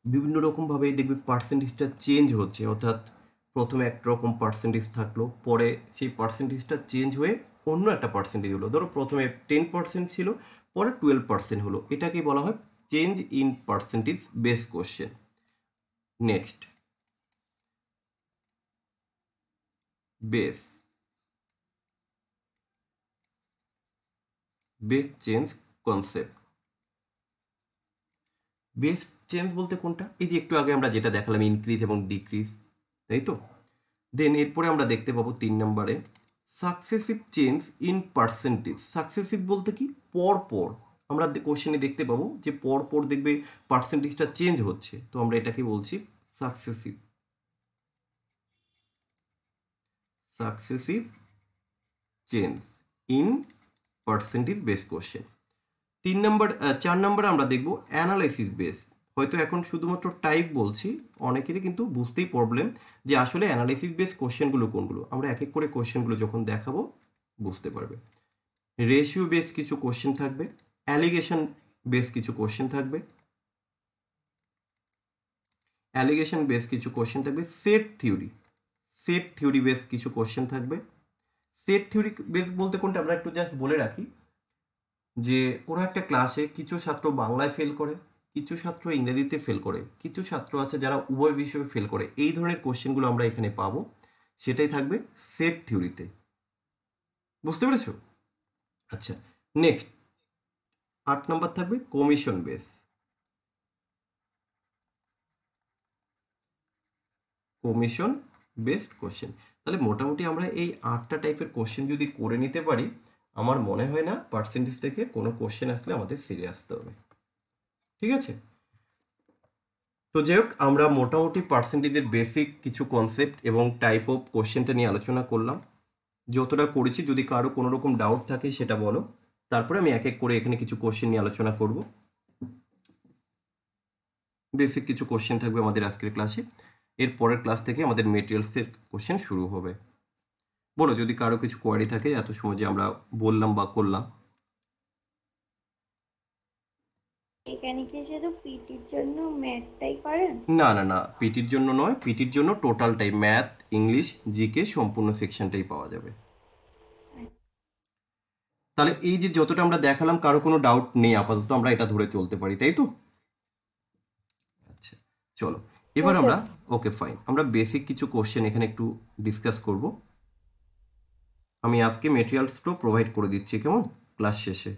বিভিন্ন রকমভাবে দেখবে পার্সেন্টেজটা চেঞ্জ হচ্ছে, অর্থাৎ প্রথমে একরকম পার্সেন্টেজ থাকলো, পরে সেই পার্সেন্টেজটা চেঞ্জ হয়ে অন্য একটা পার্সেন্টেজ হলো। ধরো প্রথমে 10% ছিল, পরে 12% হলো, এটাকে বলা হয় change in percentage base question. Next, base change concept. Base change বলতে কোনটা? এই যে একটু আগে আমরা যেটা দেখালাম, ইনক্রিজ এবং ডিক্রিজ, তাই তো? দেন এরপরে আমরা দেখতে পাবো 3 নম্বরে successive change in percentage. Successive বলতে কি? পরপর আমরা কোশ্চেনে দেখতে পাবো যে পরপর দেখবে পার্সেন্টেজটা চেঞ্জ হচ্ছে, তো আমরা এটাকে বলছি successive change in percentage base question. 4 নম্বর আমরা দেখব অ্যানালাইসিস বেস। হয়তো এখন শুধুমাত্র টাইপ বলছি, অনেকেরই কিন্তু বুঝতেই প্রবলেম যে আসলে অ্যানালাইসিস বেস কোশ্চেনগুলো কোনগুলো। আমরা এক এক করে কোশ্চেনগুলো যখন দেখাবো বুঝতে পারবে। রেশিও বেস কিছু কোশ্চেন থাকবে, অ্যালিগেশন বেস কিছু কোশ্চেন থাকবে, সেট থিওরি বেস কিছু কোশ্চেন থাকবে। সেট থিওরি বেস বলতে কোনটা আমরা একটু জাস্ট বলে রাখি যে কোনো একটা ক্লাসে কিছু ছাত্র বাংলায় ফেল করে, কিছু ছাত্র ইংরেজিতে ফেল করে, কিছু ছাত্র আছে যারা উভয় বিষয়ে ফেল করে, এই ধরনের কোশ্চেনগুলো আমরা এখানে পাবো, সেটাই থাকবে সেট থিওরিতে। বুঝতে পেরেছো? আচ্ছা, নেক্সট 8 নাম্বার থাকবে commission base. Commission based question. তাহলে মোটামুটি আমরা এই 8টা টাইপের কোশ্চেন যদি করে নিতে পারি, আমার মনে হয় না পার্সেন্টেজ থেকে কোনো কোশ্চেন আসলে আমাদের সিরিয়াস আসতে হবে। ঠিক আছে? তো যাই হোক, আমরা মোটামুটি পার্সেন্টেজের বেসিক কিছু কনসেপ্ট এবং টাইপ অফ কোশ্চেনটা নিয়ে আলোচনা করলাম। যতটা করেছি, যদি কারো কোনো রকম ডাউট থাকে সেটা বলো, তারপরে আমি এক এক করে এখানে কিছু কোশ্চেন নিয়ে আলোচনা করব। বেসিক কিছু কোশ্চেন থাকবে আমাদের আজকের ক্লাসে। এর পরের ক্লাস থেকে আমাদের মেটেরিয়ালসের কোশ্চেন শুরু হবে। বলো যদি কারো কিছু কোয়ারি থাকে এত সময় যে আমরা বললাম বা করলাম। এখানে কি শুধু পিটির জন্য ম্যাথটাই করেন? না না না, পিটির জন্য নয়, পিটির জন্য টোটালটাই, ম্যাথ, ইংলিশ, জিকে সম্পূর্ণ সেকশনটাই পাওয়া যাবে। তাহলে এই যে যতটা আমরা দেখালাম, কারো কোনো ডাউট নেই আপাতত, আমরা এটা ধরে চলতে পারি, তাই তো? আচ্ছা চলো, এবার আমরা ওকে ফাইন, আমরা বেসিক কিছু কোশ্চেন এখানে একটু ডিসকাস করব। আমি আজকে মেটেরিয়ালসটাও প্রোভাইড করে দিচ্ছি, কেমন, ক্লাস শেষে।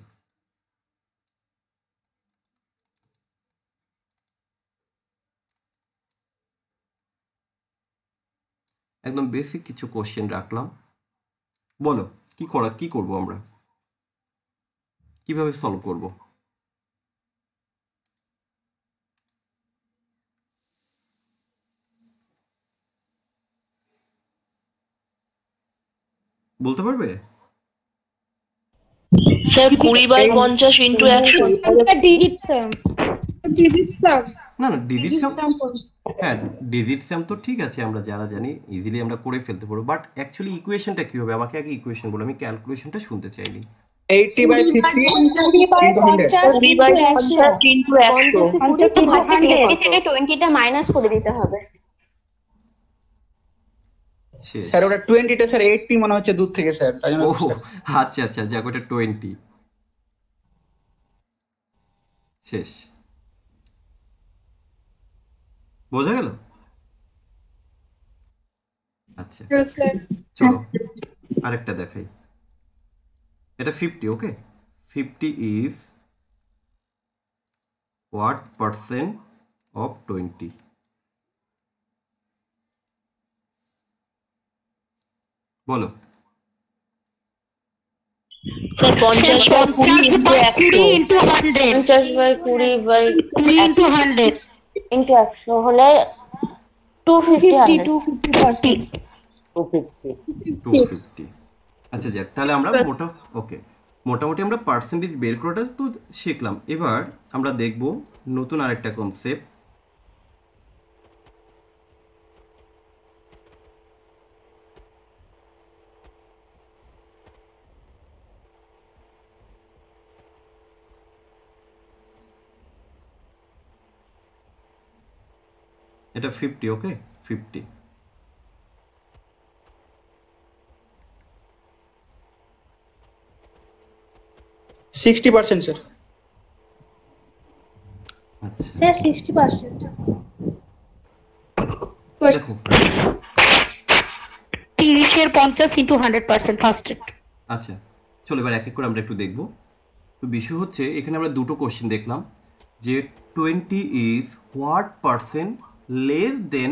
একদম বেসিক কিছু কোশ্চেন রাখলাম। বলো কি করব আমরা, কিভাবে সলভ করব? বলতে পারবে? Sir 20/50 into 100। Digit sir. না না, ডিজিট সাম, হ্যাঁ ডিজিট সাম তো ঠিক আছে, আমরা যারা জানি ইজিলি আমরা করে ফেলতে পারবো, বাট অ্যাকচুয়ালি ইকুয়েশনটা কি হবে? আমাকে আগে ইকুয়েশন বলো, আমি ক্যালকুলেশনটা শুনতে চাইনি। 80/50 into 100। 20/50 ইন্টু 100। 50 থেকে 20টা মাইনাস করে দিতে হবে। শেষ। স্যার ওটা 20টা স্যার 80 মনে হচ্ছে দূর থেকে স্যার, তাই জন্য ও আচ্ছা আচ্ছা, যাক ওটা 20 শেষ। বোঝা গেল? আচ্ছা চলো আরেকটা দেখাই। এটা 50, ওকে? 50 ইজ what percent of 20? বলো। Sir 50/20 into 100। 50/20 ইন্টু 100 হলে 250। 250। আচ্ছা যাক, তাহলে আমরা মোটামুটি আমরা পার্সেন্টেজ বের করাটা তো শিখলাম। এবার আমরা দেখব নতুন আরেকটা কনসেপ্ট। এটা 50, ওকে? 50 60% স্যার। আচ্ছা স্যার 60%। দেখো, 30/50 ইন্টু 100% ফার্স্ট। আচ্ছা চলো এবার এক এক করে আমরা একটু দেখব। তো বিষয় হচ্ছে এখানে আমরা দুটো কোশ্চেন দেখলাম, যে 20 is what percent less than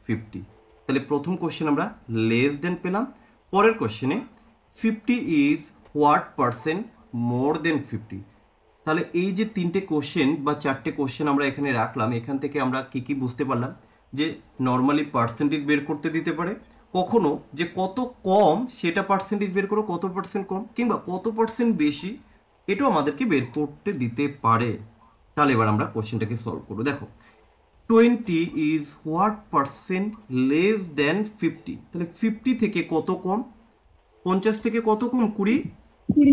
50। তাহলে প্রথম কোশ্চেন আমরা লেস দেন পেলাম। পরের কোশ্চেনে 50 ইজ হোয়াট পার্সেন্ট মোর দেন 50। তাহলে এই যে তিনটে কোশ্চেন বা চারটে কোশ্চেন আমরা এখানে রাখলাম, এখান থেকে আমরা কি বুঝতে পারলাম? যে নর্মালি পার্সেন্টেজ বের করতে দিতে পারে, কখনো যে কত কম সেটা পার্সেন্টেজ বের করো, কত পার্সেন্ট কম কিংবা কত পার্সেন্ট বেশি, এটাও আমাদেরকে বের করতে দিতে পারে। তাহলে এবার আমরা কোশ্চেনটাকে সলভ করবো। দেখো 20 is what percent less than 50। তাহলে 50 থেকে কত কম? 50 থেকে কত কম? 20,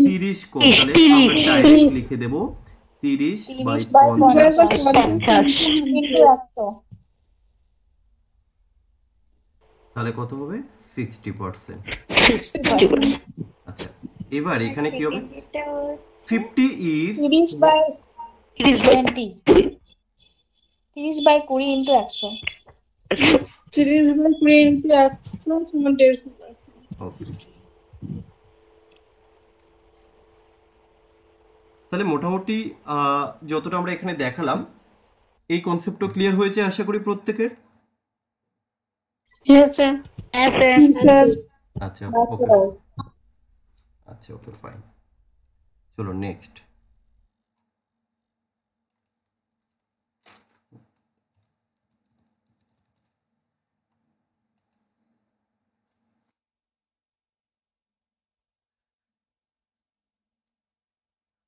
30 কম। তাহলে আমরা ডাইরেক্ট লিখে দেব 30/50। তাহলে কত হবে? 60%। আচ্ছা এবার এখানে কি হবে? 50 ইজ 30/20 30/20 ইন্টু 100। 30/20 into 100 সমান 150%। ওকে। তাহলে মোটামুটি যতটা আমরা এখানে দেখালাম এই কনসেপ্টটা ক্লিয়ার হয়েছে আশা করি প্রত্যেকের। হ্যাঁ স্যার। আচ্ছা ওকে, আচ্ছা ওকে ফাইন, চলো নেক্সট।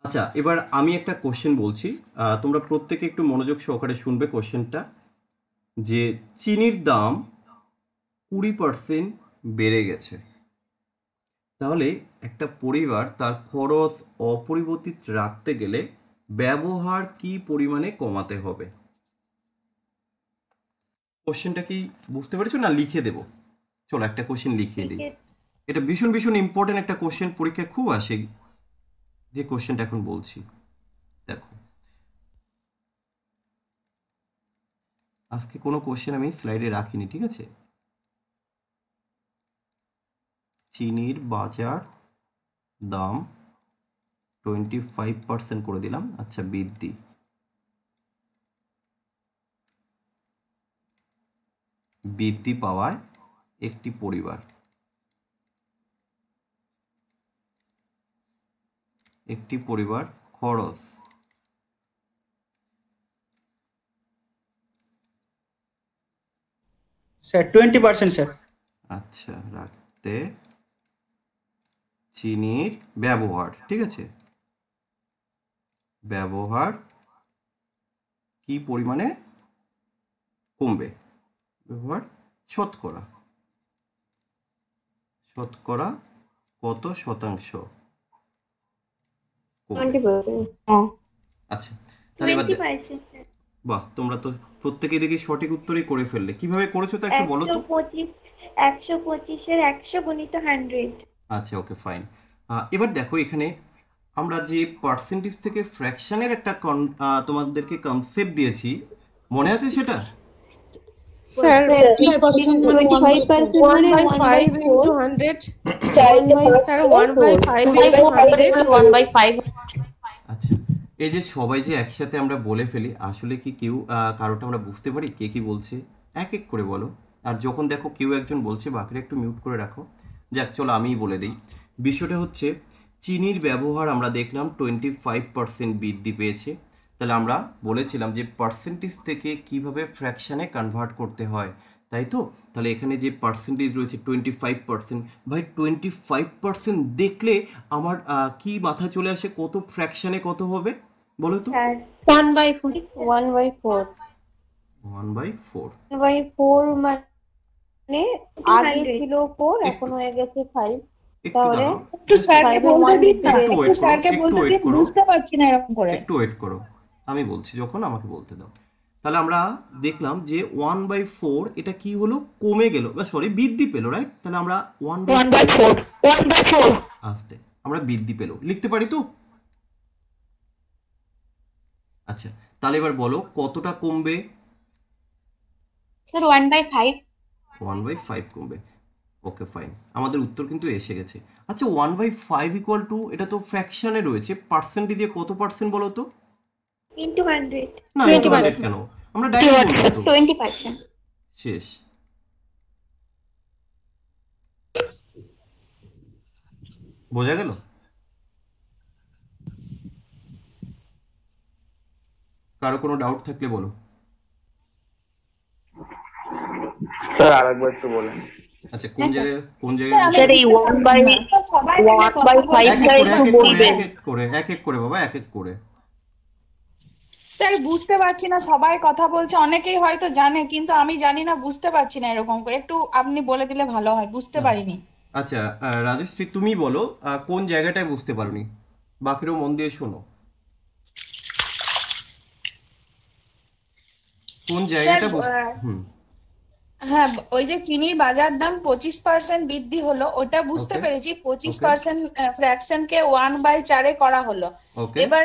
আচ্ছা এবার আমি একটা কোশ্চেন বলছি, তোমরা প্রত্যেকে একটু মনোযোগ সহকারে শুনবে কোশ্চেনটা। যে চিনির দাম 20% বেড়ে গেছে, তাহলে একটা পরিবার তার খরচ অপরিবর্তিত রাখতে গেলে ব্যবহার কি পরিমাণে কমাতে হবে? কোশ্চেনটা কি বুঝতে পেরেছো না লিখে দেব? চলো একটা কোশ্চেন লিখিয়ে দিই। এটা ভীষণ ভীষণ ইম্পর্টেন্ট একটা কোশ্চেন, পরীক্ষায় খুব আসে যে কোশ্চেনটা এখন বলছি। দেখো আজকে কোনো কোশ্চেন আমি স্লাইডে রাখিনি, ঠিক আছে? চিনির বাজার দাম 25% করে দিলাম। আচ্ছা বৃদ্ধি, বৃদ্ধি পাওয়ায় একটি পরিবার খরচ স্যার 20% স্যার। আচ্ছা রাখতে চিনির ব্যবহার, ঠিক আছে, ব্যবহার কি পরিমাণে কমবে? ব্যবহার শতকরা কত শতাংশ কমবে? 20%। আচ্ছা তাহলে এবার 20%। বাহ, তোমরা তো প্রত্যেকেই দেখি সঠিক উত্তরই করে ফেললে। কিভাবে করেছো তা একটু বলো তো। 125 100 গুণিত 100। আচ্ছা ওকে ফাইন। এবার দেখো এখানে আমরা যে পার্সেন্টেজ থেকে ফ্র্যাকশনের একটা তোমাদেরকে কনসেপ্ট দিয়েছি, মনে আছে সেটা? স্যার 25% মানে 1/5 into 100 স্যার 1/5 আচ্ছা এই যে সবাই যে একসাথে আমরা বলে ফেলি, আসলে কি কেউ কারোটা আমরা বুঝতে পারি কে কি বলছে? এক এক করে বলো। আর যখন দেখো কেউ একজন বলছে বাকিরা একটু মিউট করে রাখো। যাক চলো আমিই বলে দিই। বিষয়টা হচ্ছে চিনির ব্যবহার আমরা দেখলাম 25% বৃদ্ধি পেয়েছে। তাহলে আমরা বলেছিলাম যে পার্সেন্টেজ থেকে কিভাবে ফ্র্যাকশনে কনভার্ট করতে হয়, তাই তো? তাহলে এখানে যে পার্সেন্টেজ রয়েছে 25%, ভাই 25% দেখলে আমার কি মাথায় চলে আসে? কত ফ্র্যাকশনে কত হবে বলো তো? 1/4 1/4 1/4 1/4 মানে আগে ছিল 4 এখন হয়ে গেছে 5। একটু তাহলে দাঁড়াও, একটু স্যারকে বলতে দিন না, একটু একটু ওয়েট করো, স্যারকে একটু বলতে ওয়েট দিন, করো, বুঝতে পারছি না এরকম করে। একটু ওয়েট করো, আমি বলছি যখন আমাকে বলতে দাও। তাহলে আমরা দেখলাম যে 1/4 এটা কি হলো? কমে গেল, সরি বৃদ্ধি পেলো, রাইট? তাহলে আমরা 1/4 আসতে আমরা বৃদ্ধি পেলো লিখতে পারি তো? আচ্ছা তাহলে এবার বলো কতটা কমবে? স্যার 1/5 1/5 কমবে। ওকে ফাইন, আমাদের উত্তর কিন্তু এসে গেছে। আচ্ছা 1/5 ইকুয়াল টু, এটা তো ফ্র্যাকশনে রয়েছে, পার্সেন্ট দিয়ে কত পার্সেন্ট বলো তো? into 100 না ইন্টু 100 কেন, আমরা ডাইরেক্ট বলবো তো। 20%। শেষ। বোঝা গেল? কারো কোনো ডাউট থাকলে বলো। স্যার আরেকবার একটু বলেন। আচ্ছা কোন জায়গায় স্যার এই 1/5 এক এক করে বাবা, এক এক করে। স্যার বুঝতে পারছি না, সবাই কথা বলছে, অনেকেই হয়তো জানে কিন্তু আমি জানি না, বুঝতে পারছি না এরকম করে। একটু আপনি বলে দিলে ভালো হয়, বুঝতে পারিনি। আচ্ছা রাজশ্রী তুমি বলো কোন জায়গাটায় বুঝতে পারোনি, বাকিরাও মন দিয়ে শোনো। কোন জায়গাটা হুম হ্যাঁ, ওই যে চিনির বাজার দাম 25% বৃদ্ধি হলো, ওটা বুঝতে Okay. পেরেছি। 25% ফ্র্যাকশনকে 1/4 করা হলো। ওকে এবার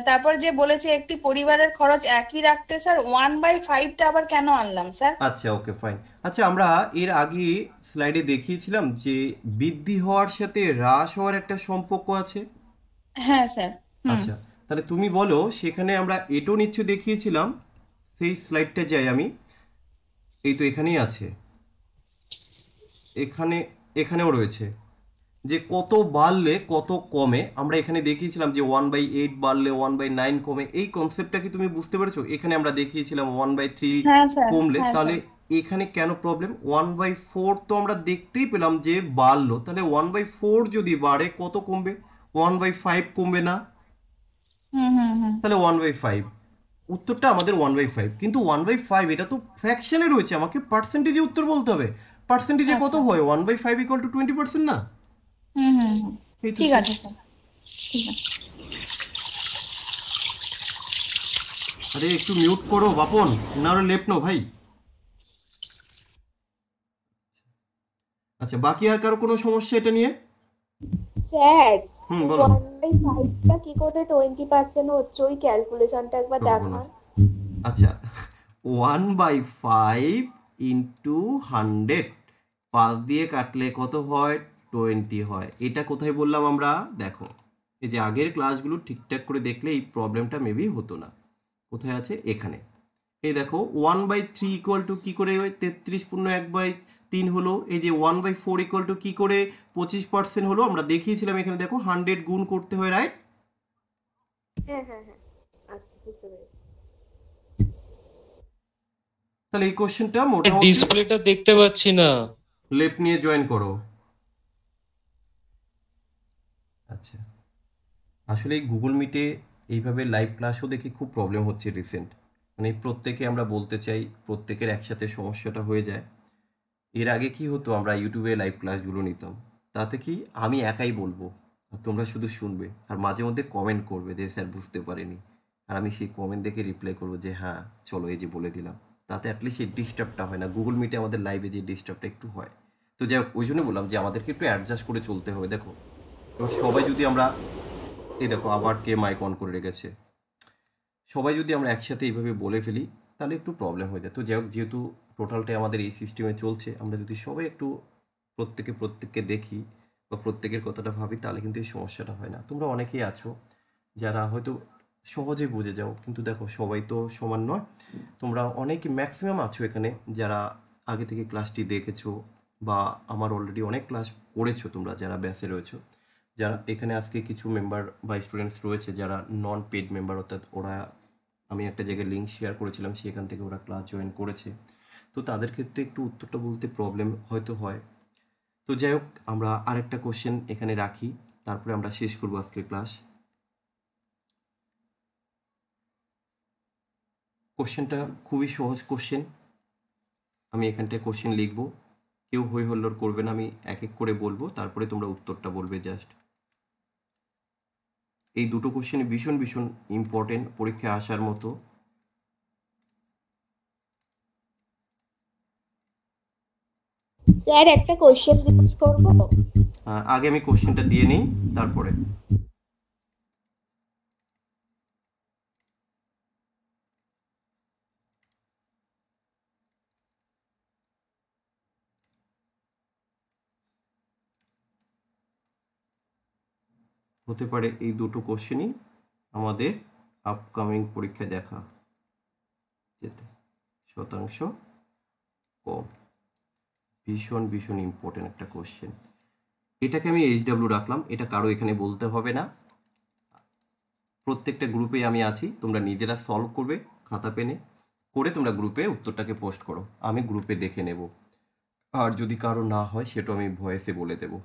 তারপর যে বলেছে একটি পরিবারের খরচ একই রাখতে, স্যার 1/5টা আবার কেন আনলাম স্যার? আচ্ছা ওকে ফাইন। আচ্ছা আমরা এর আগে স্লাইডে দেখিয়েছিলাম যে বৃদ্ধি হওয়ার সাথে হ্রাস হওয়ার একটা সম্পর্ক আছে, হ্যাঁ স্যার। হুম। আচ্ছা, তাহলে তুমি বলো, সেখানে আমরা এটাও নিশ্চয় দেখিয়েছিলাম। সেই স্লাইডটা যাই আমি, এই তো এখানেই আছে, এখানে, এখানেও রয়েছে যে কত বাড়লে কত কমে। আমরা এখানে দেখিয়েছিলাম যে 1/8 বাড়লে 1/9 কমে। এই কনসেপ্টটা কি তুমি বুঝতে পেরেছো? এখানে আমরা দেখিয়েছিলাম 1/3 হ্যাঁ স্যার। কমলে, হ্যাঁ তাহলে স্যার। এখানে কেন প্রবলেম? 1/4 তো আমরা দেখতেই পেলাম যে বাড়লো, তাহলে 1/4 যদি বাড়ে কত কমবে? 1/5 কমবে না? হুম হুম হুম। তাহলে 1/5, উত্তরটা আমাদের 1/5। কিন্তু 1/5 এটা তো ফ্র্যাকশনে রয়েছে, আমাকে পার্সেন্টেজে উত্তর বলতে হবে। পার্সেন্টেজে কত আচ্ছা। হয়? 1/5 ইকুয়াল টু 20% না? হুম হুম হুম। এই তো ঠিক সেই। আছে স্যার। ঠিক আছে। আরে একটু মিউট করো বাপন, না হলে লেফট নো ভাই। আচ্ছা, বাকি আর কারো কোনো সমস্যা এটা নিয়ে? স্যার বলো। 1/5টা কি করে 20% হচ্ছে, ওই ক্যালকুলেশনটা একবার করবো না। দেখান। আচ্ছা, 1/5 ইন্টু 100, 5 দিয়ে কাটলে কত হয়? 20 হয়। এটা কোথায় বললাম আমরা? দেখো, এই যে আগের ক্লাসগুলো ঠিকঠাক করে দেখলে এই প্রবলেমটা মেবি হতো না। কোথায় আছে? এখানে। এই দেখো 1/3 ইকুয়াল টু কি করে 33 পূর্ণ 1/3 হলো। এই যে 1/4 ইকুয়াল টু কি করে 25% হলো। আমরা দেখিয়েছিলাম এখানে, দেখো 100 গুণ করতে হয়, রাইট? হ্যাঁ হ্যাঁ হ্যাঁ, আচ্ছা বুঝতে পেরেছি। তাহলে এই কোশ্চেনটা মোটামুটি ডিসপ্লেটা দেখতে পাচ্ছি না। লেফট নিয়ে জয়েন করো। আচ্ছা, আসলে এই গুগল মিটে এইভাবে লাইভ ক্লাসও দেখি খুব প্রবলেম হচ্ছে রিসেন্ট। মানে প্রত্যেকে আমরা বলতে চাই, প্রত্যেকের একসাথে সমস্যাটা হয়ে যায়। এর আগে কি হতো, আমরা ইউটিউবে লাইভ ক্লাসগুলো নিতাম, তাতে কি আমি একাই বলবো আর তোমরা শুধু শুনবে, আর মাঝে মধ্যে কমেন্ট করবে যে স্যার বুঝতে পারিনি, আর আমি সেই কমেন্ট দেখে রিপ্লাই করবো যে হ্যাঁ চলো এই যে বলে দিলাম। তাতে অ্যাটলিস্ট এই ডিস্টার্বটা হয় না। গুগল মিটে আমাদের লাইভে যে ডিস্টার্বটা একটু হয়। তো যাই হোক, ওই জন্য বললাম যে আমাদেরকে একটু অ্যাডজাস্ট করে চলতে হবে। দেখো, এবার সবাই যদি আমরা, এই দেখো আবার কে মাইক অন করে রেখেছে, সবাই যদি আমরা একসাথে এইভাবে বলে ফেলি তাহলে একটু প্রবলেম হয়ে যায়। তো যাই হোক, যেহেতু টোটালটাই আমাদের এই সিস্টেমে চলছে, আমরা যদি সবাই একটু প্রত্যেককে দেখি বা প্রত্যেকের কথাটা ভাবি, তাহলে কিন্তু এই সমস্যাটা হয় না। তোমরা অনেকেই আছো যারা হয়তো সহজে বুঝে যাও, কিন্তু দেখো সবাই তো সমান নয়। তোমরা অনেকে ম্যাক্সিমাম আছো এখানে যারা আগে থেকে ক্লাসটি দেখেছো, বা আমার অলরেডি অনেক ক্লাস করেছো তোমরা যারা ব্যাচে রয়েছো। যারা এখানে আজকে কিছু মেম্বার বা স্টুডেন্টস রয়েছে যারা নন পেড মেম্বার, অর্থাৎ ওরা, আমি একটা জায়গায় লিঙ্ক শেয়ার করেছিলাম, সেখান থেকে ওরা ক্লাস জয়েন করেছে। তো তাদের ক্ষেত্রে একটু উত্তরটা বলতে প্রবলেম হয়তো হয়। তো যাই হোক, আমরা আরেকটা কোশ্চেন এখানে রাখি, তারপরে আমরা শেষ করবো আজকের ক্লাস। কোশ্চেনটা খুবই সহজ কোশ্চেন। আমি এখানটায় কোশ্চেন লিখবো, কেউ হই হল্লোড় করবে না, আমি এক এক করে বলবো, তারপরে তোমরা উত্তরটা বলবে জাস্ট। এই দুটো কোশ্চেন ভীষণ ভীষণ ইম্পর্টেন্ট, পরীক্ষায় আসার মতো। স্যার একটা কোশ্চেন জিজ্ঞেস করবো? আগে আমি কোশ্চেনটা দিয়ে নিই, তারপরে। হতে পারে এই দুটো কোশ্চেনই আমাদের আপকামিং পরীক্ষায় দেখা যেতে। শতাংশ কম, ভীষণ ভীষণ ইম্পর্টেন্ট একটা কোশ্চেন। এটাকে আমি HW রাখলাম, এটা কারো এখানে বলতে হবে না। প্রত্যেকটা গ্রুপে আমি আছি, তোমরা নিজেরা সলভ করবে খাতা পেনে করে, তোমরা গ্রুপে উত্তরটাকে পোস্ট করো, আমি গ্রুপে দেখে নেব। আর যদি কারো না হয় সেটা আমি ভয়েসে বলে দেবো।